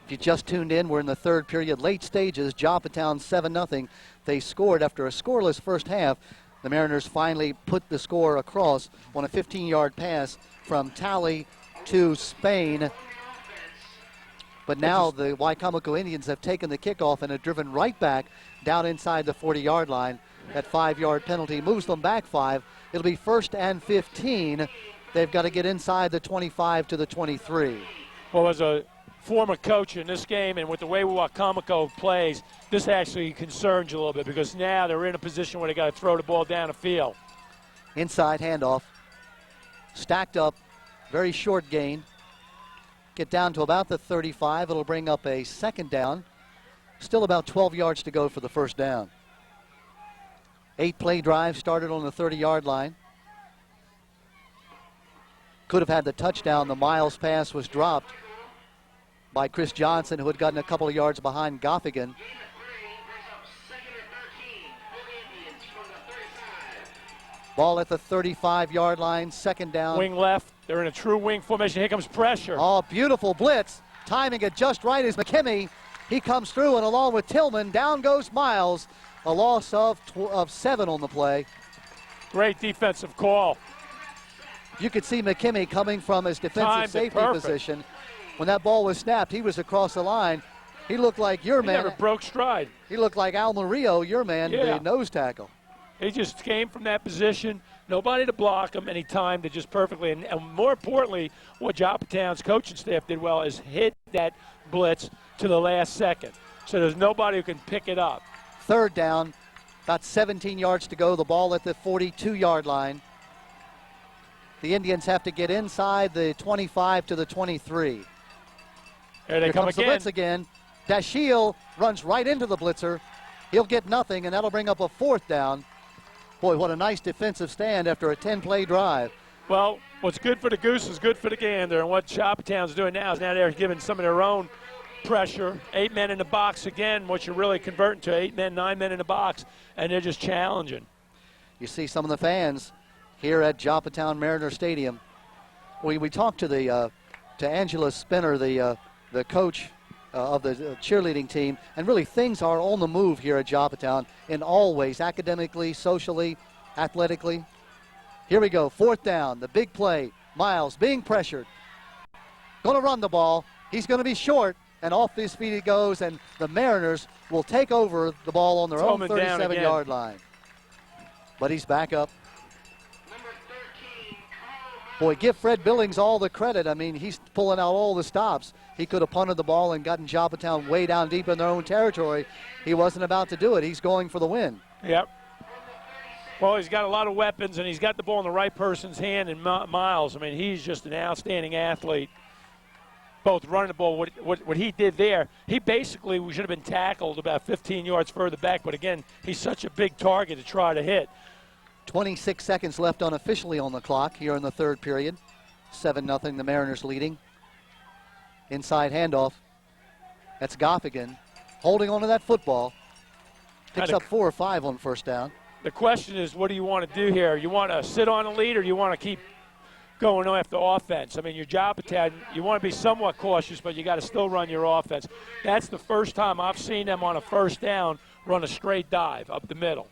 If you just tuned in, we're in the third period, late stages. Joppatowne 7-0. They scored after a scoreless first half. The Mariners finally put the score across on a 15-yard pass from Talley to Spain. But now the Wicomico Indians have taken the kickoff and have driven right back down inside the 40-yard line. That 5-yard penalty moves them back 5. It'll be 1st and 15. They've got to get inside the 25 to the 23. Well, as a former coach in this game, and with the way Wicomico plays, this actually concerns you a little bit because now they're in a position where they got to throw the ball down the field. Inside handoff. Stacked up. Very short gain. Get down to about the 35. It'll bring up a 2nd down. Still about 12 yards to go for the 1st down. 8-play drive started on the 30-yard line. Could have had the touchdown. The Miles pass was dropped by Chris Johnson, who had gotten a couple of yards behind Goffigan. Ball at the 35-yard line, 2nd down. Wing left. They're in a true wing formation. Here comes pressure. Oh, beautiful blitz. Timing it just right as McKemy. He comes through, and along with Tillman, down goes Miles. A loss of 7 on the play. Great defensive call. You could see McKemy coming from his defensive safety position. When that ball was snapped, he was across the line. He looked like your man. He never broke stride. He looked like Al Murillo, your man, the nose tackle. He just came from that position. Nobody to block him, and he timed it just perfectly. And more importantly, what Joppa Town's coaching staff did well is hit that blitz to the last second. So there's nobody who can pick it up. 3rd down, about 17 yards to go. The ball at the 42-yard line. The Indians have to get inside the 25 to the 23. Here comes the blitz again. Dashiell runs right into the blitzer. He'll get nothing, and that'll bring up a 4th down. Boy, what a nice defensive stand after a 10-play drive. Well, what's good for the goose is good for the gander, and what Joppatowne's doing now is now they're giving some of their own pressure. 8 men in the box again, what you're really converting to 8 men, 9 men in the box, and they're just challenging. You see some of the fans here at Joppatown Mariner Stadium. We talked to Angela Spinner, the coach of the cheerleading team, and really things are on the move here at Joppatown in all ways, academically, socially, athletically. Here we go, 4th down, the big play. Miles being pressured. Going to run the ball. He's going to be short, and off his feet he goes, and the Mariners will take over the ball on their own 37-yard line. But he's back up. Boy, give Fred Billings all the credit. I mean, he's pulling out all the stops. He could have punted the ball and gotten Joppatown way down deep in their own territory. He wasn't about to do it. He's going for the win. Yep. Well, he's got a lot of weapons, and he's got the ball in the right person's hand in Miles. I mean, he's just an outstanding athlete, both running the ball. What he did there, he basically should have been tackled about 15 yards further back. But, again, he's such a big target to try to hit. 26 seconds left unofficially on the clock here in the 3rd period. 7-0, the Mariners leading. Inside handoff. That's Goffigan holding on to that football. Picks up 4 or 5 on 1st down. The question is, what do you want to do here? You want to sit on the lead, or you want to keep going after offense? I mean, your Joppatown, you want to be somewhat cautious, but you got to still run your offense. That's the first time I've seen them on a 1st down run a straight dive up the middle.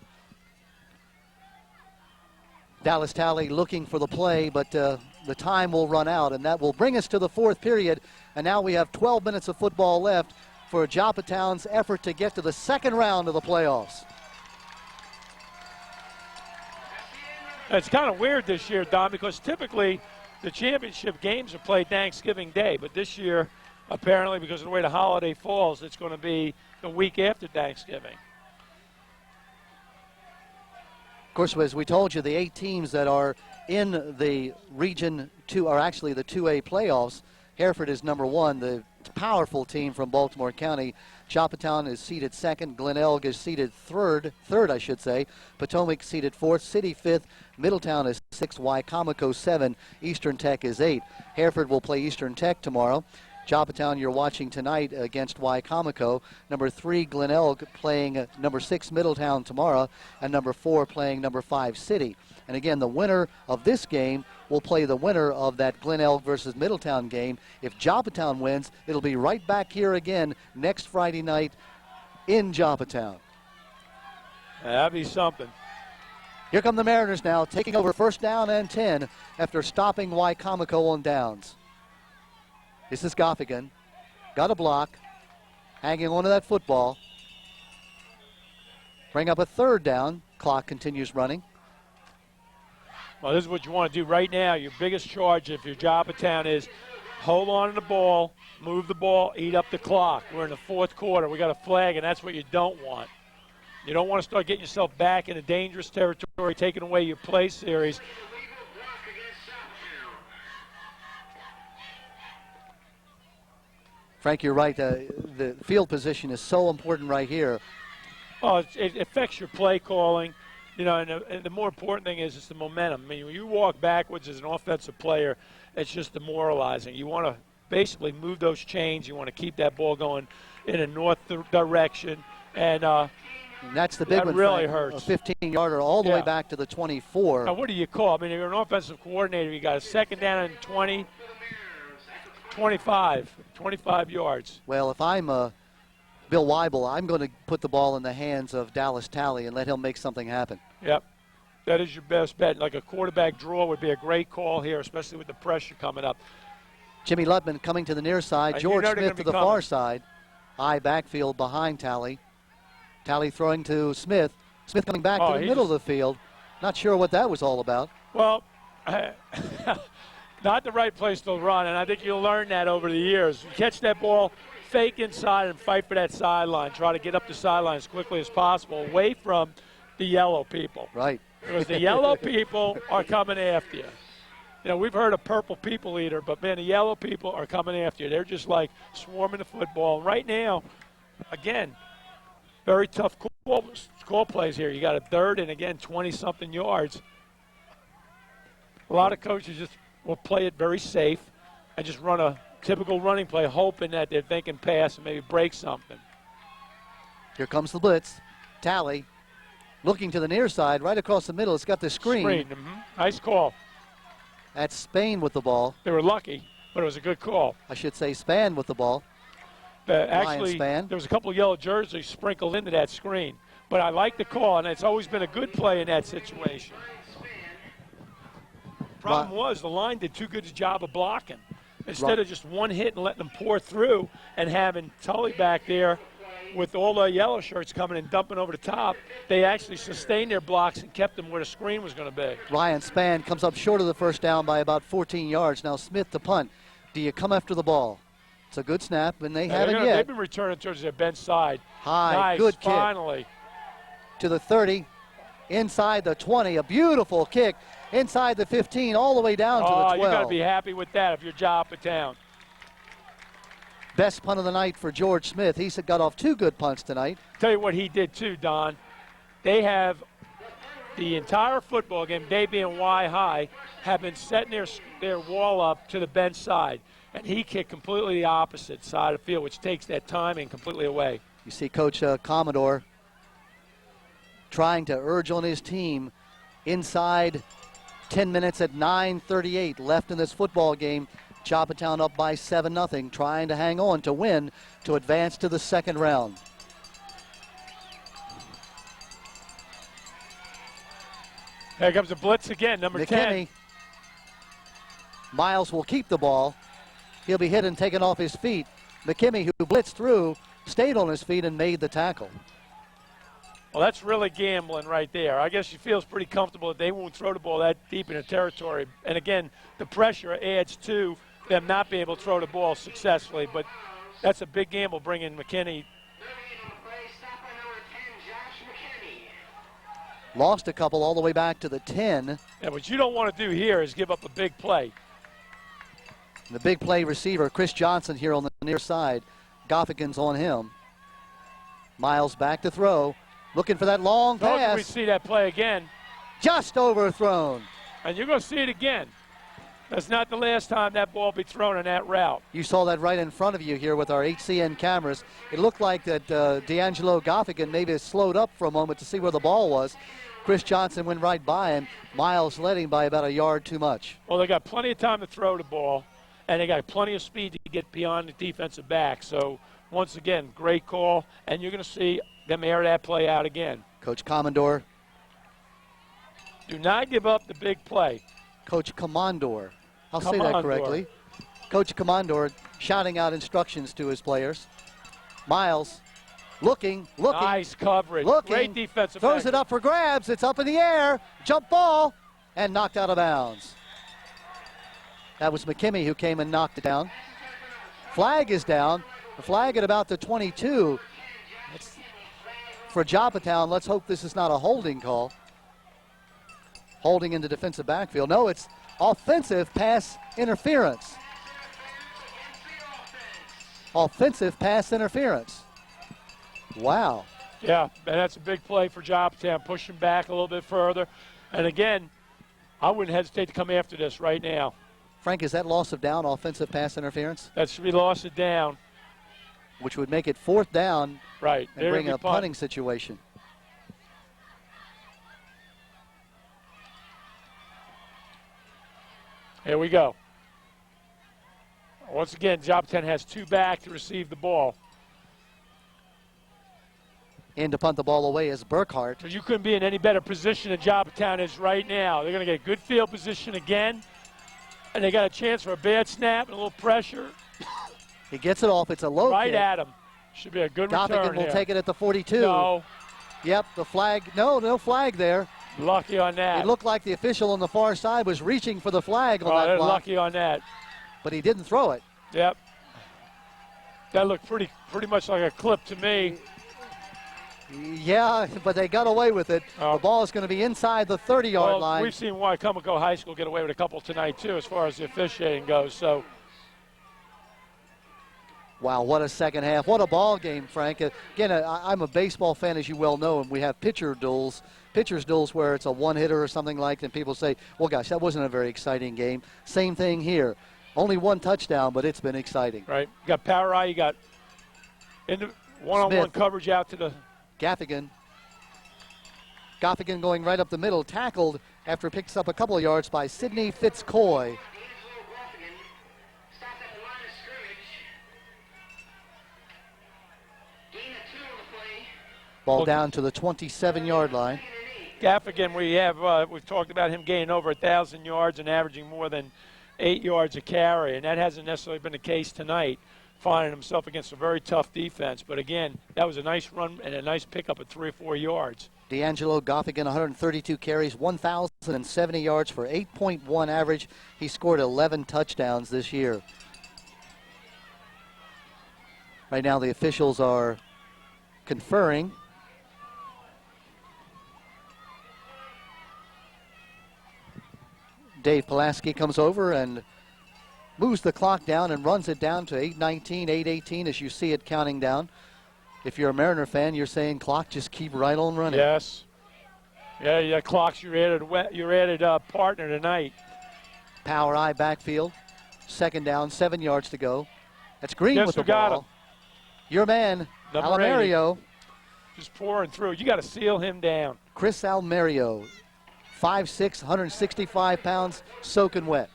Dallas Talley looking for the play, but the time will run out, and that will bring us to the 4th period. And now we have 12 minutes of football left for Joppatown's effort to get to the 2nd round of the playoffs. It's kind of weird this year, Don, because typically the championship games are played Thanksgiving Day, but this year, apparently, because of the way the holiday falls, it's going to be the week after Thanksgiving. Of course, as we told you, the 8 teams that are in the Region 2 are actually the 2A playoffs. Hereford is number 1, the powerful team from Baltimore County. Joppatown is seated 2nd. Glen Elg is seated third, I should say. Potomac seated 4th. City 5th. Middletown is 6th. Wicomico 7. Eastern Tech is 8. Hereford will play Eastern Tech tomorrow. Joppatown you're watching tonight against Wicomico. Number 3, Glen Elg playing number 6, Middletown tomorrow. And number 4 playing number 5, City. And again, the winner of this game will play the winner of that Glen Elg versus Middletown game. If Joppatown wins, it'll be right back here again next Friday night in Joppatown. That'd be something. Here come the Mariners now, taking over 1st down and 10 after stopping Wicomico on downs. This is Goffigan. Got a block. Hanging onto that football. Bring up a 3rd down. Clock continues running. Well, this is what you want to do right now. Your biggest charge if you're Joppa Town is hold on to the ball, move the ball, eat up the clock. We're in the fourth quarter. We got a flag, and that's what you don't want. You don't want to start getting yourself back into dangerous territory, taking away your play series. Frank, you're right. The field position is so important right here. Oh, it affects your play calling. You know, and the more important thing is it's the momentum. I mean, when you walk backwards as an offensive player, it's just demoralizing. You want to basically move those chains. You want to keep that ball going in a north direction. And that's the big one. That really hurts. A 15-yarder all the way back to the 24. Now, what do you call? I mean, if you're an offensive coordinator, you got a second down and 20, 25 yards. Well, if I'm Bill Weibel, I'm going to put the ball in the hands of Dallas Talley and let him make something happen. Yep. That is your best bet. Like a quarterback draw would be a great call here, especially with the pressure coming up. Jimmy Lutman coming to the near side. And George you know Smith to the far side. High backfield behind Talley. Talley throwing to Smith. Smith coming back to the middle of the field. Not sure what that was all about. Well, not the right place to run, and I think you'll learn that over the years. You catch that ball, fake inside, and fight for that sideline. Try to get up the sideline as quickly as possible, away from the yellow people. Right. Because the yellow people are coming after you. You know, we've heard of purple people eater, but, man, the yellow people are coming after you. They're just like swarming the football. Right now, again, very tough call plays here. You got a third and, again, 20-something yards. A lot of coaches just will play it very safe and just run a typical running play, hoping that they're thinking pass and maybe break something. Here comes the blitz. Talley looking to the near side, right across the middle. It's got the screen. Nice call. That's Spain with the ball. They were lucky, but it was a good call. I should say Span with the ball. Actually, there was a couple of yellow jerseys sprinkled into that screen. But I like the call, and it's always been a good play in that situation. Problem was the line did too good a job of blocking. Instead of just one hit and letting them pour through and having Tully back there with all the yellow shirts coming and dumping over the top, they actually sustained their blocks and kept them where the screen was going to be. Ryan Span comes up short of the first down by about 14 yards. Now Smith to punt. Do you come after the ball? It's a good snap, and they haven't yet. They've been returning towards their bench side. High, nice, good kick. Finally. To the 30, inside the 20, a beautiful kick. Inside the 15, all the way down to the 12. Oh, you got to be happy with that if you're Joppa Town. Best punt of the night for George Smith. He's got off two good punts tonight. Tell you what he did too, Don. They have the entire football game, they being Y high, have been setting their wall up to the bench side. And he kicked completely the opposite side of the field, which takes that timing completely away. You see Coach Commodore trying to urge on his team inside 10 minutes at 9:38 left in this football game. Joppa Town up by 7-0, trying to hang on to win to advance to the second round. Here comes the blitz again, number McKemy. 10. Miles will keep the ball. He'll be hit and taken off his feet. McKemy, who blitzed through, stayed on his feet and made the tackle. Well, that's really gambling right there. I guess he feels pretty comfortable that they won't throw the ball that deep in the territory. And, again, the pressure adds to them not being able to throw the ball successfully. But that's a big gamble bringing McKemy. Lost a couple all the way back to the 10. And what you don't want to do here is give up a big play. The big play receiver, Chris Johnson, here on the near side. Goffigan's on him. Miles back to throw. Looking for that long pass. We see that play again. Just overthrown. And you're going to see it again. That's not the last time that ball will be thrown on that route. You saw that right in front of you here with our HCN cameras. It looked like that D'Angelo Goffigan maybe slowed up for a moment to see where the ball was. Chris Johnson went right by him. Miles led him by about a yard too much. Well, they got plenty of time to throw the ball, and they got plenty of speed to get beyond the defensive back. So, once again, great call, and you're going to see them air that play out again. Coach Commodore. Do not give up the big play. Coach Commodore. I'll say that correctly. Coach Commodore shouting out instructions to his players. Miles Looking. Nice coverage. Looking. Great defensive. Throws it up for grabs. It's up in the air. Jump ball. And knocked out of bounds. That was McKemy who came and knocked it down. Flag is down. The flag at about the 22. For Joppa Town, let's hope this is not a holding call. Holding in the defensive backfield. No, it's offensive pass interference. Offensive pass interference. Wow. Yeah, and that's a big play for Joppatowne, pushing back a little bit further. And again, I wouldn't hesitate to come after this right now. Frank, is that loss of down offensive pass interference? That should be loss of down. Which would make it 4th down. Right. And bring a punting situation. Here we go. Once again, Joppatowne has 2 back to receive the ball. In to punt the ball away is Burkhart. So you couldn't be in any better position than Joppatowne is right now. They're going to get good field position again, and they got a chance for a bad snap and a little pressure. He gets it off. It's a low right kick. At him. Should be a good return Goffigan will here. take it at the 42. No. Yep, the flag. No flag there. Lucky on that. It looked like the official on the far side was reaching for the flag on that block. Lucky on that. But he didn't throw it. Yep. That looked pretty much like a clip to me. Yeah, but they got away with it. The ball is going to be inside the 30-yard line. We've seen Wicomico High School get away with a couple tonight, too, as far as the officiating goes. So. Wow, what a second half. What a ball game, Frank. Again, I'm a baseball fan, as you well know, and we have pitcher's duels where it's a one-hitter or something like that, and people say, well, gosh, that wasn't a very exciting game. Same thing here. Only 1 touchdown, but it's been exciting. Right. You got power eye. You got one-on-one coverage out to the Goffigan going right up the middle, tackled after it picks up a couple of yards by Sidney Fitzcoy. Ball down to the 27-yard line. Gaffigan, we've talked about him gaining over 1,000 yards and averaging more than 8 yards a carry, and that hasn't necessarily been the case tonight, finding himself against a very tough defense. But again, that was a nice run and a nice pickup at 3 or 4 yards. D'Angelo Goffigan, 132 carries, 1,070 yards for 8.1 average. He scored 11 touchdowns this year. Right now the officials are conferring. Dave Pulaski comes over and moves the clock down and runs it down to 8:19, 8:18 as you see it counting down. If you're a Mariner fan, you're saying clock just keep right on running. Yes. Yeah, clock's your added partner tonight. Power eye backfield. 2nd down, 7 yards to go. That's Green with the ball. Your man, Almerio. Just pouring through. You got to seal him down. Chris Almerio, 5'6", 165 pounds, soaking wet.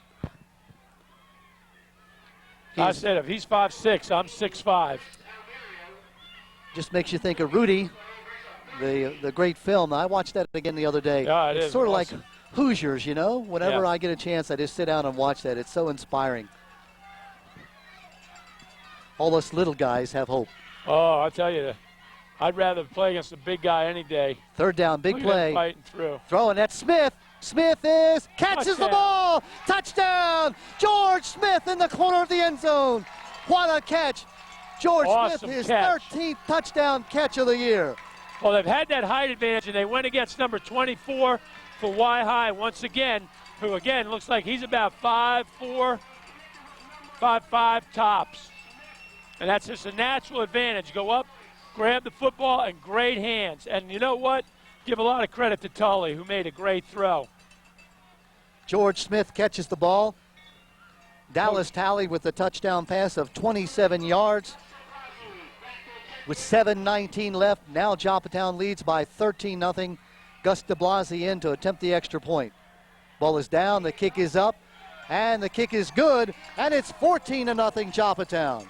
I said if he's 5'6", I'm 6'5". Just makes you think of Rudy, the great film. I watched that again the other day. Yeah, it's sort of like Hoosiers, you know. Whenever I get a chance, I just sit down and watch that. It's so inspiring. All us little guys have hope. Oh, I tell you, I'd rather play against a big guy any day. 3rd down, big play. Fighting through. Throwing at Smith. Smith catches the ball. Touchdown. George Smith in the corner of the end zone. What a catch. George Smith, his 13th touchdown catch of the year. Well, they've had that height advantage, and they went against number 24 for Y-High once again, who, again, looks like he's about 5'4", 5'5" tops. And that's just a natural advantage. Go up, grab the football, and great hands. And you know what? Give a lot of credit to Tully, who made a great throw. George Smith catches the ball. Dallas Talley with the touchdown pass of 27 yards. With 7:19 left, now Joppatowne leads by 13-0. Gus DeBlasi in to attempt the extra point. Ball is down, the kick is up, and the kick is good, and it's 14-0 Joppatowne.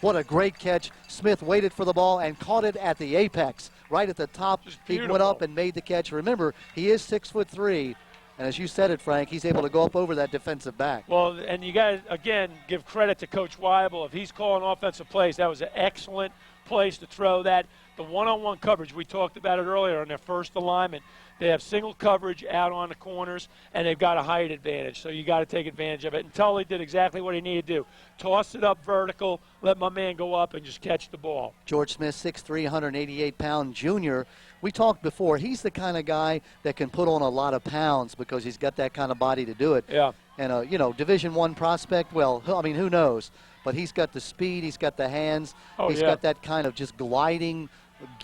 What a great catch. Smith waited for the ball and caught it at the apex, right at the top. He went up and made the catch. Remember, he is 6'3", and as you said it, Frank, he's able to go up over that defensive back. Well, and you got to, again, give credit to Coach Weibel. If he's calling offensive plays, that was an excellent place to throw that. The one-on-one coverage, we talked about it earlier on their first alignment. They have single coverage out on the corners, and they've got a height advantage, so you got to take advantage of it. And Tully did exactly what he needed to do. Toss it up vertical, let my man go up, and just catch the ball. George Smith, 6'3", 188-pound junior. We talked before, he's the kind of guy that can put on a lot of pounds because he's got that kind of body to do it. Yeah. And, Division I prospect, well, I mean, who knows? But he's got the speed, he's got the hands, he's got that kind of just gliding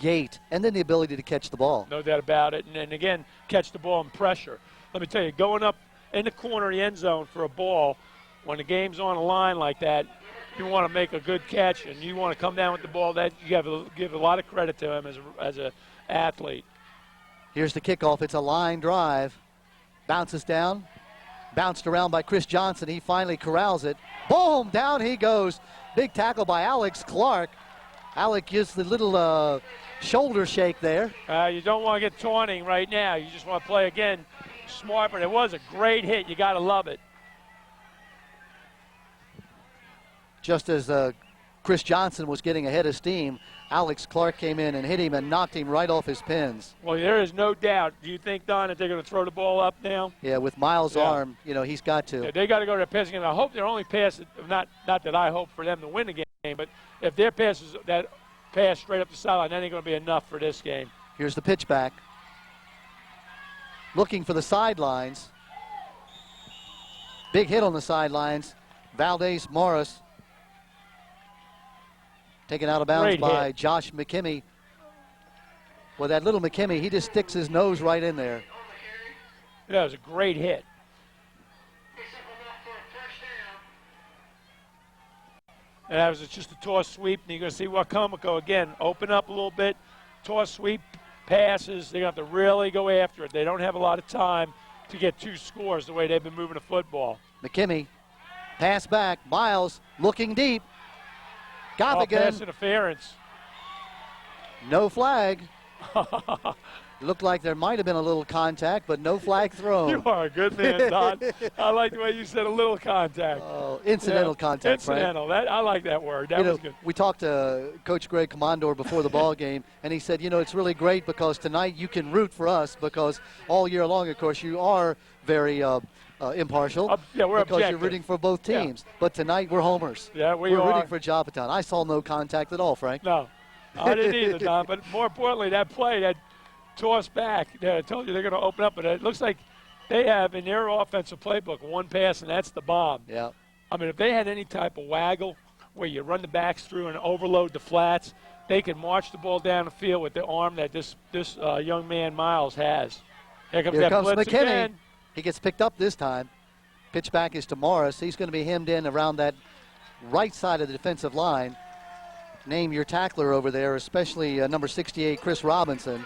gait, and then the ability to catch the ball. No doubt about it. And again, catch the ball and pressure. Let me tell you, going up in the corner of the end zone for a ball, when the game's on a line like that, you want to make a good catch and you want to come down with the ball. That you have to give a lot of credit to him as a athlete. Here's the kickoff. It's a line drive. Bounces down. Bounced around by Chris Johnson. He finally corrals it. Boom! Down he goes. Big tackle by Alex Clark. Alec gives the little shoulder shake there. You don't want to get taunting right now. You just want to play, again, smart, but it was a great hit. You got to love it. Just as Chris Johnson was getting ahead of steam, Alex Clark came in and hit him and knocked him right off his pins. Well, there is no doubt. Do you think, Don, that they're going to throw the ball up now? Yeah, with Miles' arm, he's got to. Yeah, they got to go to the passing game. I hope they're only passing, not that I hope for them to win the game, but if their passes that pass straight up the sideline, that ain't going to be enough for this game. Here's the pitch back. Looking for the sidelines. Big hit on the sidelines. Valdez Morris. Taken out of bounds by Josh McKemy. Well, that little McKemy, he just sticks his nose right in there. That was a great hit. And that was just a toss sweep. And you're going to see Wicomico again open up a little bit. Toss sweep, passes. They're going to have to really go after it. They don't have a lot of time to get two scores the way they've been moving the football. McKemy, pass back. Miles looking deep. Got again. Pass interference. No flag. Looked like there might have been a little contact, but no flag thrown. You are a good man, Don. I like the way you said a little contact. Oh, incidental contact, incidental. Frank. I like that word. That was good. We talked to Coach Greg Commandor before the ball game, and he said, it's really great because tonight you can root for us because all year long, of course, you are very impartial. We're because objective. You're rooting for both teams. Yeah. But tonight we're homers. Yeah, we're rooting for Joppatowne. I saw no contact at all, Frank. No, I didn't either, Don. But more importantly, that play, that toss back, I told you they're going to open up, but it looks like they have in their offensive playbook one pass, and that's the bomb. Yeah. I mean, if they had any type of waggle where you run the backs through and overload the flats, they could march the ball down the field with the arm that this young man Miles has. Here comes blitz McKemy. Again. He gets picked up this time. Pitch back is to Morris. He's going to be hemmed in around that right side of the defensive line. Name your tackler over there, especially number 68, Chris Robinson.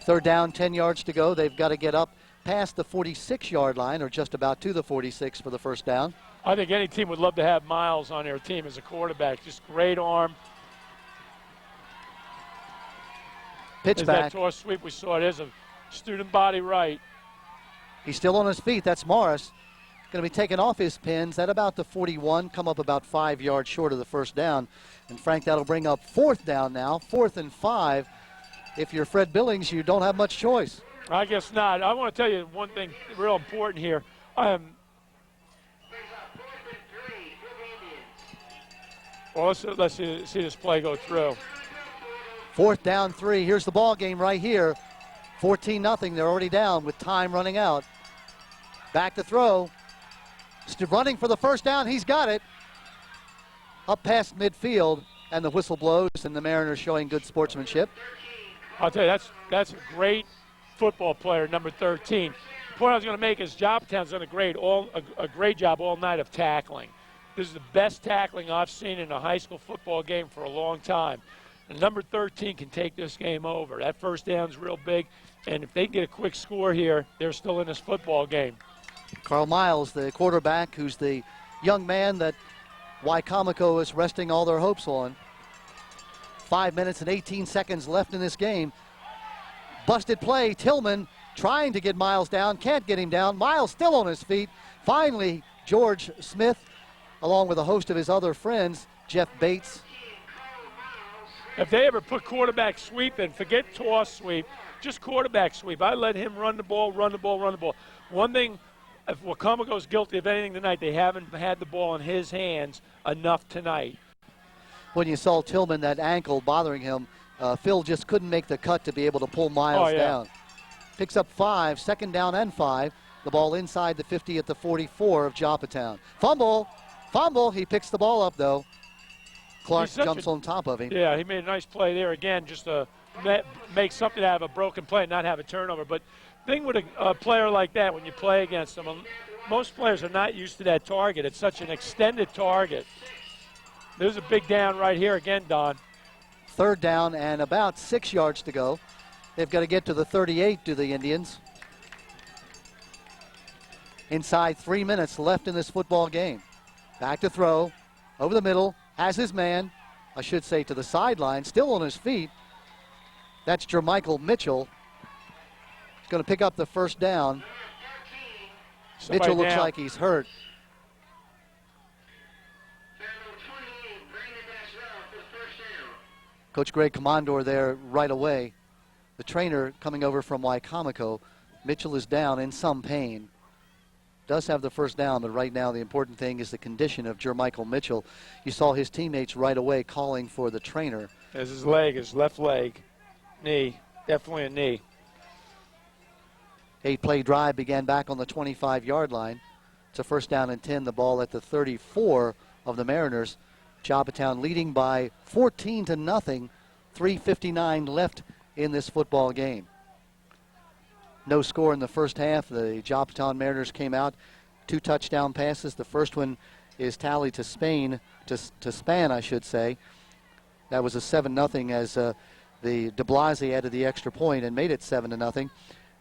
Third down, 10 yards to go. They've got to get up past the 46-yard line or just about to the 46 for the first down. I think any team would love to have Miles on their team as a quarterback. Just great arm. Pitch back. That toss sweep we saw. There's a student body right. He's still on his feet. That's Morris. Going to be taken off his pins at about the 41, come up about 5 yards short of the first down. And, Frank, that'll bring up fourth down now, 4th and 5. If you're Fred Billings, you don't have much choice. I guess not. I want to tell you one thing real important here. Well, let's see this play go through. 4th down 3. Here's the ball game right here. 14-0. They're already down with time running out. Back to throw. Running for the first down. He's got it. Up past midfield, and the whistle blows, and the Mariners showing good sportsmanship. I'll tell you, that's a great football player, number 13. The point I was going to make is Joppatowne's done a great job all night of tackling. This is the best tackling I've seen in a high school football game for a long time. And number 13 can take this game over. That first down's real big, and if they get a quick score here, they're still in this football game. Carl Miles, the quarterback, who's the young man that Wicomico is resting all their hopes on. 5 minutes and 18 seconds left in this game. Busted play. Tillman trying to get Miles down, can't get him down. Miles still on his feet. Finally, George Smith, along with a host of his other friends, Jeff Bates. If they ever put quarterback sweep in, forget toss sweep, just quarterback sweep. I let him run the ball, run the ball, run the ball. One thing, if Wicomico's guilty of anything tonight, they haven't had the ball in his hands enough tonight. When you saw Tillman, that ankle bothering him, Phil just couldn't make the cut to be able to pull Miles down. Picks up 5, 2nd down and 5. The ball inside the 50 at the 44 of Joppa Town. Fumble, he picks the ball up though. Clark jumps on top of him. Yeah, he made a nice play there again, just to make something out of a broken play, not have a turnover. But thing with a player like that, when you play against him, most players are not used to that target. It's such an extended target. There's a big down right here again, Don. 3rd down and about 6 yards to go. They've got to get to the 38, do the Indians. Inside 3 minutes left in this football game. Back to throw, over the middle, has his man, I should say to the sideline, still on his feet. That's Jermichael Mitchell. He's going to pick up the 1st down. Mitchell looks like he's hurt. Coach Greg Commandor there right away. The trainer coming over from Wicomico. Mitchell is down in some pain. Does have the 1st down, but right now the important thing is the condition of Jermichael Mitchell. You saw his teammates right away calling for the trainer. As his leg, his left leg, knee, definitely a knee. 8-play drive began back on the 25-yard line. It's a 1st down and 10, the ball at the 34 of the Mariners. Joppatowne leading by 14-0. 3:59 left in this football game. No score in the first half. The Joppatowne Mariners came out 2 touchdown passes. The first one is tallied to Span, I should say. That was a 7-0 as the de Blasi added the extra point and made it 7-0.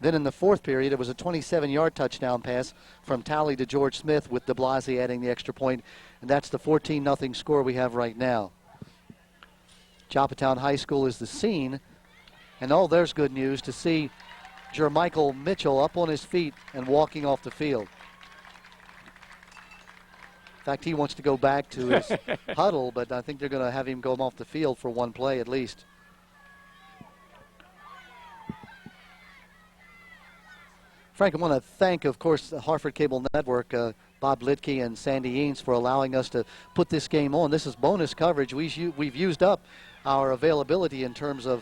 Then in the 4th period, it was a 27-yard touchdown pass from Talley to George Smith with de Blasi adding the extra point, and that's the 14-0 score we have right now. Joppatowne High School is the scene, and there's good news to see Jermichael Mitchell up on his feet and walking off the field. In fact, he wants to go back to his huddle, but I think they're going to have him go off the field for one play at least. Frank, I want to thank, of course, the Harford Cable Network, Bob Litke and Sandy Eanes for allowing us to put this game on. This is bonus coverage. We've used up our availability in terms of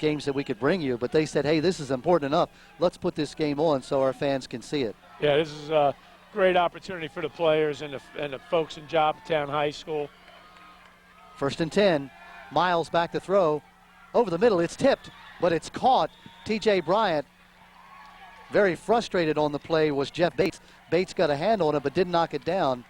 games that we could bring you, but they said, hey, this is important enough. Let's put this game on so our fans can see it. Yeah, this is a great opportunity for the players and the folks in Joppatowne High School. 1st and 10. Miles back to throw. Over the middle, it's tipped, but it's caught. T.J. Bryant, very frustrated on the play, was Jeff Bates. Bates got a hand on it, but didn't knock it down.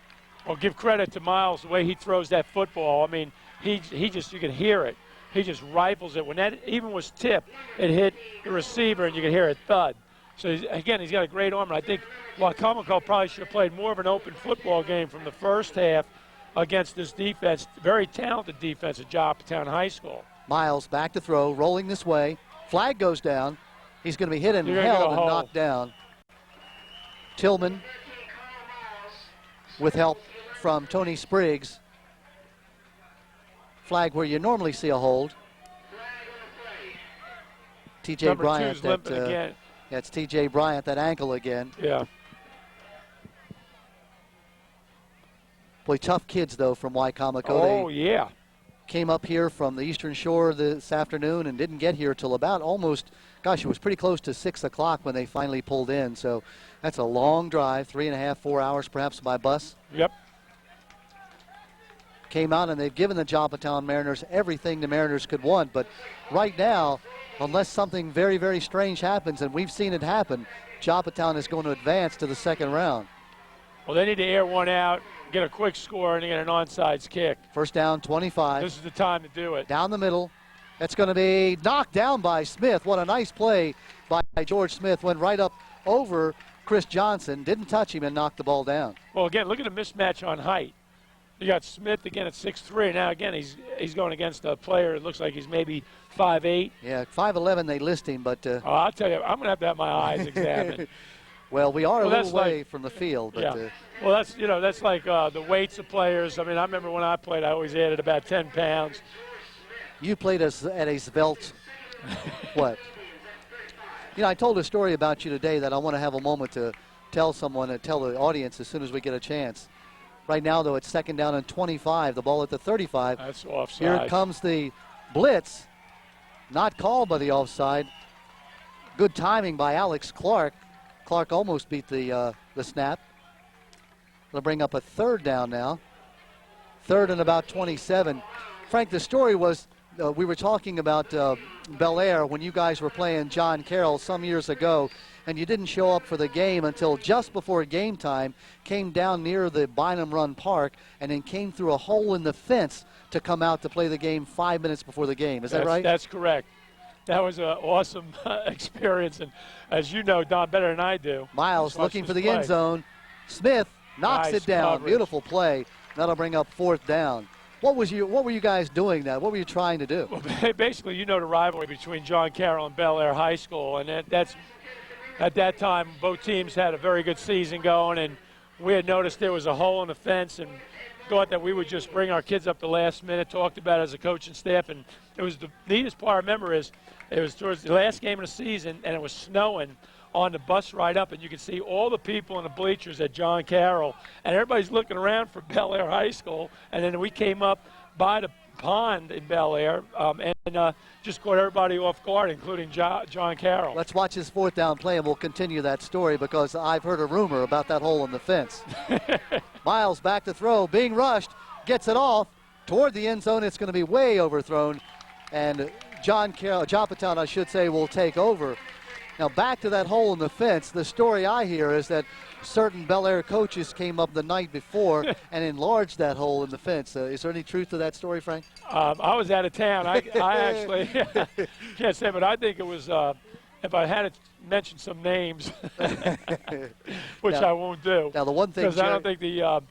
Well, give credit to Miles, the way he throws that football. I mean, he just, you can hear it. He just rifles it. When that even was tipped, it hit the receiver, and you can hear it thud. So, again, he's got a great arm. And I think Wicomico probably should have played more of an open football game from the first half against this defense, very talented defense at Joppatowne High School. Miles back to throw, rolling this way. Flag goes down. He's going to be hit and held and knocked down. Tillman with help from Tony Spriggs. Flag where you normally see a hold. T.J. Bryant. That's T.J. Bryant, that ankle again. Yeah. Boy, tough kids, though, from Wicomico. Oh, yeah. Came up here from the Eastern Shore this afternoon and didn't get here till about almost, gosh, it was pretty close to 6 o'clock when they finally pulled in. So that's a long drive, 3.5, 4 hours perhaps by bus. Yep. Came out and they've given the Joppatowne Mariners everything the Mariners could want. But right now, unless something very, very strange happens, and we've seen it happen, Joppatowne is going to advance to the 2nd round. Well, they need to air one out, get a quick score, and get an onside kick. 1st down, 25. This is the time to do it. Down the middle. That's going to be knocked down by Smith. What a nice play by George Smith. Went right up over Chris Johnson. Didn't touch him and knocked the ball down. Well, again, look at the mismatch on height. You got Smith again at 6'3". Now again, he's going against a player. It looks like he's maybe 5'8". Yeah, 5'11" they list him, but. Oh, I'll tell you, I'm going to have my eyes examined. Well, we are a little way from the field. But, yeah. Well, that's like the weights of players. I mean, I remember when I played, I always added about 10 pounds. You played at a svelte, what? You know, I told a story about you today that I want to have a moment to tell someone and tell the audience as soon as we get a chance. Right now, though, it's 2nd down and 25. The ball at the 35. That's offside. Here comes the blitz. Not called by the offside. Good timing by Alex Clark. Clark almost beat the snap. They'll bring up a 3rd down now. 3rd and about 27. Frank, the story was we were talking about Bel Air when you guys were playing John Carroll some years ago, and you didn't show up for the game until just before game time, came down near the Bynum Run Park, and then came through a hole in the fence to come out to play the game 5 minutes before the game. Is that right? That's correct. That was an awesome experience, and as you know, Don, better than I do. Miles looking for the end zone. Smith knocks it down. Coverage. Beautiful play. That'll bring up 4th down. What were you guys doing now? What were you trying to do? Well, basically, you know the rivalry between John Carroll and Bel Air High School, and that's at that time both teams had a very good season going, and we had noticed there was a hole in the fence and thought that we would just bring our kids up the last minute, talked about it as a coach and staff, and it was the neatest part I remember is it was towards the last game of the season, and it was snowing on the bus ride up, and you could see all the people in the bleachers at John Carroll, and everybody's looking around for Bel Air High School, and then we came up by the pond in Bel Air and just caught everybody off guard, including John Carroll. Let's watch his 4th down play, and we'll continue that story because I've heard a rumor about that hole in the fence. Miles back to throw, being rushed, gets it off toward the end zone. It's going to be way overthrown, and John Carroll, Joppatowne, I should say, will take over. Now back to that hole in the fence. The story I hear is that certain Bel Air coaches came up the night before and enlarged that hole in the fence. Is there any truth to that story, Frank? I was out of town. I actually can't say, but I think it was, if I had to mention some names, which now, I won't do. Now the one thing, because I don't think the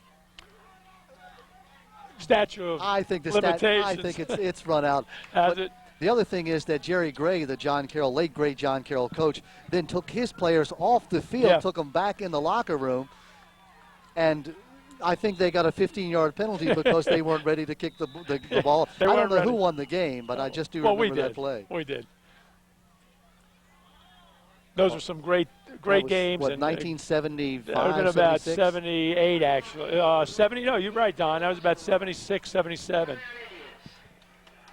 statute of limitations. I think it's run out. Has it? The other thing is that Jerry Gray, the late great John Carroll coach, then took his players off the field, took them back in the locker room, and I think they got a 15-yard penalty because they weren't ready to kick the ball. I don't know who won the game, but I just do remember that play. We did. Those were some great games. What, 1975, that would have been about 76? 78, actually. 70, no, you're right, Don. That was about 76, 77.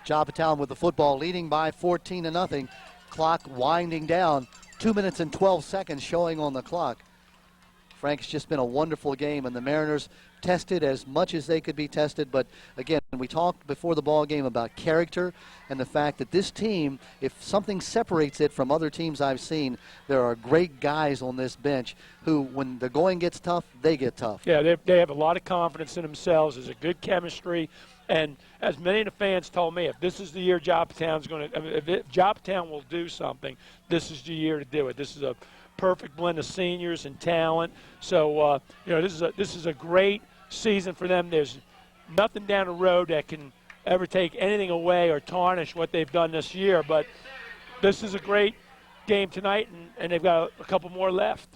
Joppatowne with the football, leading by 14-0. Clock winding down. 2 minutes and 12 seconds showing on the clock. Frank, it's just been a wonderful game, and the Mariners tested as much as they could be tested. But again, we talked before the ball game about character and the fact that this team, if something separates it from other teams I've seen, there are great guys on this bench who, when the going gets tough, they get tough. Yeah, they have a lot of confidence in themselves. There's a good chemistry. And as many of the fans told me, if this is the year Joppatowne's going to, if Joppatowne will do something, this is the year to do it. This is a perfect blend of seniors and talent. So, this is a great season for them. There's nothing down the road that can ever take anything away or tarnish what they've done this year. But this is a great game tonight, and they've got a couple more left.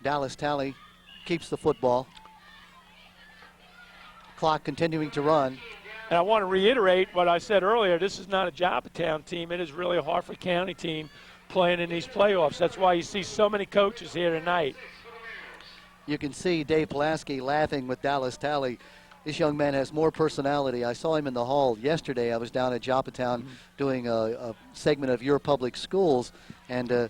Dallas Talley keeps the football. Clock continuing to run. And I want to reiterate what I said earlier. This is not a Joppatowne team. It is really a Harford County team playing in these playoffs. That's why you see so many coaches here tonight. You can see Dave Pulaski laughing with Dallas Talley. This young man has more personality. I saw him in the hall yesterday. I was down at Joppatowne doing a segment of Your Public Schools, and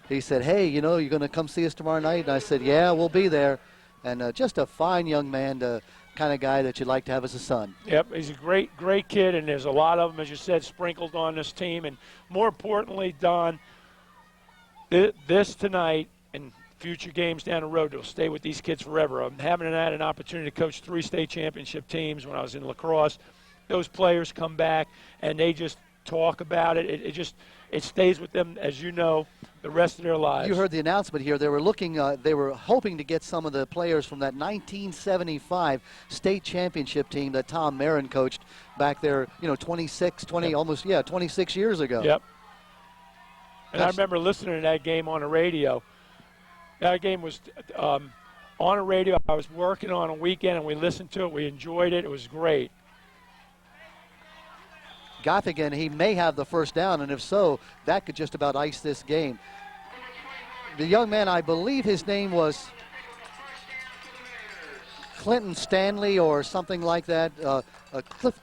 he said, hey, you're going to come see us tomorrow night? And I said, yeah, we'll be there. And just a fine young man, kind of guy that you'd like to have as a son. Yep, he's a great kid, and there's a lot of them, as you said, sprinkled on this team. And more importantly, Don, this tonight and future games down the road will stay with these kids forever. I'm having had an opportunity to coach 3 state championship teams when I was in lacrosse. Those players come back, and they just talk about it. it stays with them, as you know, the rest of their lives. You heard the announcement here. They were looking, they were hoping to get some of the players from that 1975 state championship team that Tom Marin coached back there, 26 years ago. Yep. And I remember listening to that game on the radio. That game was on a radio. I was working on a weekend, and we listened to it. We enjoyed it. It was great. Gaffigan, he may have the first down, and if so, that could just about ice this game. The young man, I believe his name was Clinton Stanley or something like that.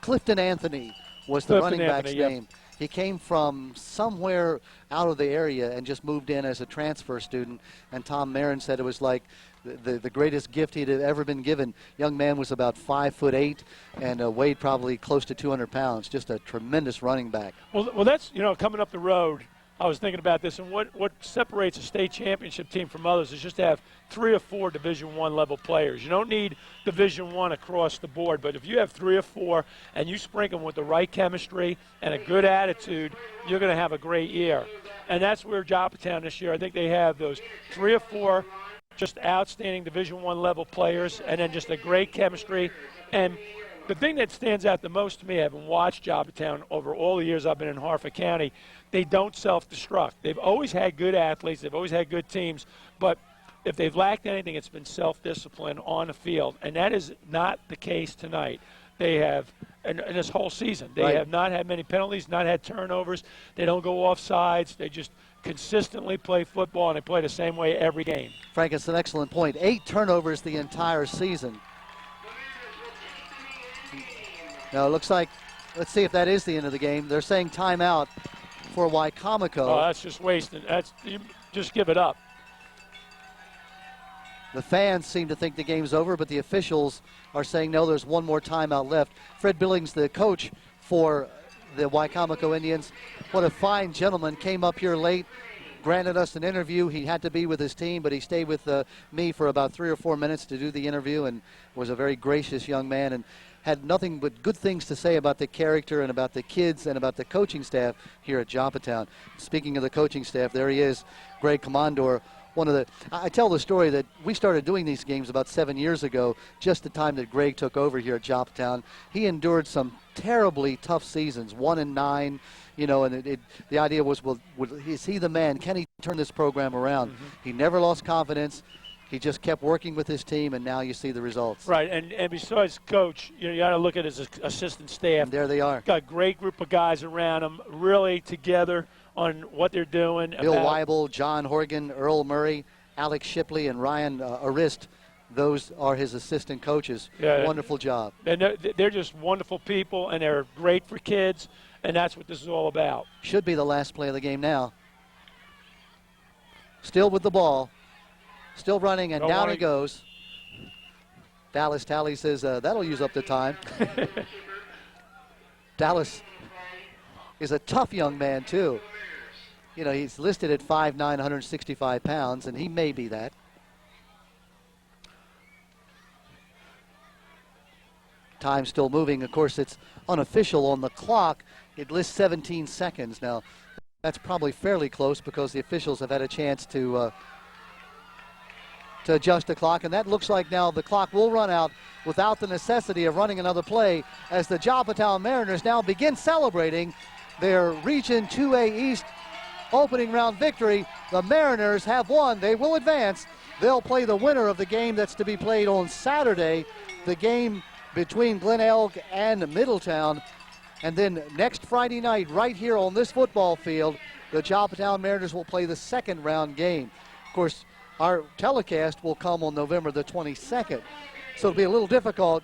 Clifton Anthony was the running back's name. He came from somewhere out of the area and just moved in as a transfer student, and Tom Marin said it was like the greatest gift he'd ever been given. Young man was about 5'8" and weighed probably close to 200 pounds. Just a tremendous running back. Well, that's, coming up the road, I was thinking about this, and what separates a state championship team from others is just to have 3 or 4 Division I level players. You don't need Division I across the board, but if you have 3 or 4 and you sprinkle them with the right chemistry and a good attitude, you're going to have a great year. And that's where Joppa Town this year, I think they have those 3 or 4 just outstanding Division I level players, and then just a great chemistry. And the thing that stands out the most to me, having watched Joppa Town over all the years I've been in Harford County, they don't self-destruct. They've always had good athletes. They've always had good teams. But if they've lacked anything, it's been self-discipline on the field. And that is not the case tonight. They have, in this whole season, they have not had many penalties, not had turnovers. They don't go off sides. They just consistently play football, and they play the same way every game. Frank, it's an excellent point. 8 turnovers the entire season. Now, it looks like, let's see if that is the end of the game. They're saying timeout for Wicomico. Oh, that's just wasting. You just give it up. The fans seem to think the game's over, but the officials are saying, no, there's one more timeout left. Fred Billings, the coach for the Wicomico Indians, what a fine gentleman, came up here late, granted us an interview. He had to be with his team, but he stayed with me for about 3 or 4 minutes to do the interview, and was a very gracious young man, and had nothing but good things to say about the character and about the kids and about the coaching staff here at Joppa Town. Speaking of the coaching staff, there he is, Greg Commandor. I tell the story that we started doing these games about 7 years ago, just the time that Greg took over here at Joppa Town. He endured some terribly tough seasons, 1-9, and the idea was, well, is he the man? Can he turn this program around? Mm-hmm. He never lost confidence. He just kept working with his team, and now you see the results. Right, and besides coach, you got to look at his assistant staff. And there they are. Got a great group of guys around them, really together on what they're doing. Bill Weibel, John Horgan, Earl Murray, Alex Shipley, and Ryan Arist. Those are his assistant coaches. Yeah, wonderful job. And they're just wonderful people, and they're great for kids, and that's what this is all about. Should be the last play of the game now. Still with the ball. Still running, and down he goes. Dallas Talley says that'll use up the time. Dallas is a tough young man, too. He's listed at 5'9", 165 pounds, and he may be that. Time still moving. Of course, it's unofficial on the clock. It lists 17 seconds. Now, that's probably fairly close because the officials have had a chance to adjust the clock, and that looks like now the clock will run out without the necessity of running another play as the Joppa Town Mariners now begin celebrating their Region 2A East opening round victory. The Mariners have won. They will advance. They'll play the winner of the game that's to be played on Saturday, the game between Glen Elk and Middletown. And then next Friday night, right here on this football field, the Joppa Town Mariners will play the second round game. Of course, our telecast will come on November the 22nd, so it'll be a little difficult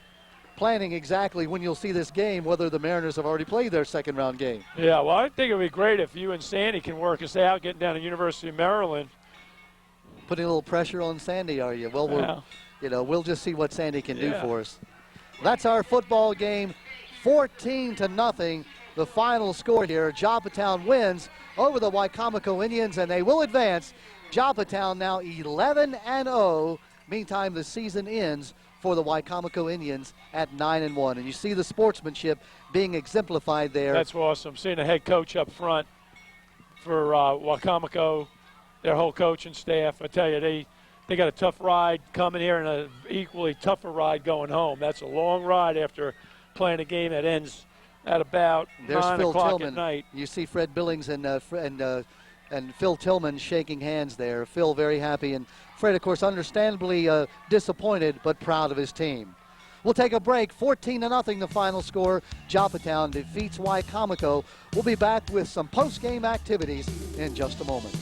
planning exactly when you'll see this game, whether the Mariners have already played their second round game. Yeah, well, I think it would be great if you and Sandy can work this out, getting down to University of Maryland. Putting a little pressure on Sandy, are you? Well, we'll just see what Sandy can do for us. That's our football game, 14-0. The final score here. Joppa Town wins over the Wicomico Indians, and they will advance. Joppa Town now 11-0. Meantime, the season ends for the Wicomico Indians at 9-1. And you see the sportsmanship being exemplified there. That's awesome. Seeing the head coach up front. for Wicomico, their whole coaching staff. I tell you, they got a tough ride coming here and an equally tougher ride going home. That's a long ride after playing a game that ends at about 9 o'clock at night. You see Fred Billings and Phil Tillman shaking hands there. Phil very happy, and Fred, of course, understandably disappointed but proud of his team. We'll take a break. 14-0 the final score. Joppatowne defeats Wicomico. We'll be back with some post-game activities in just a moment.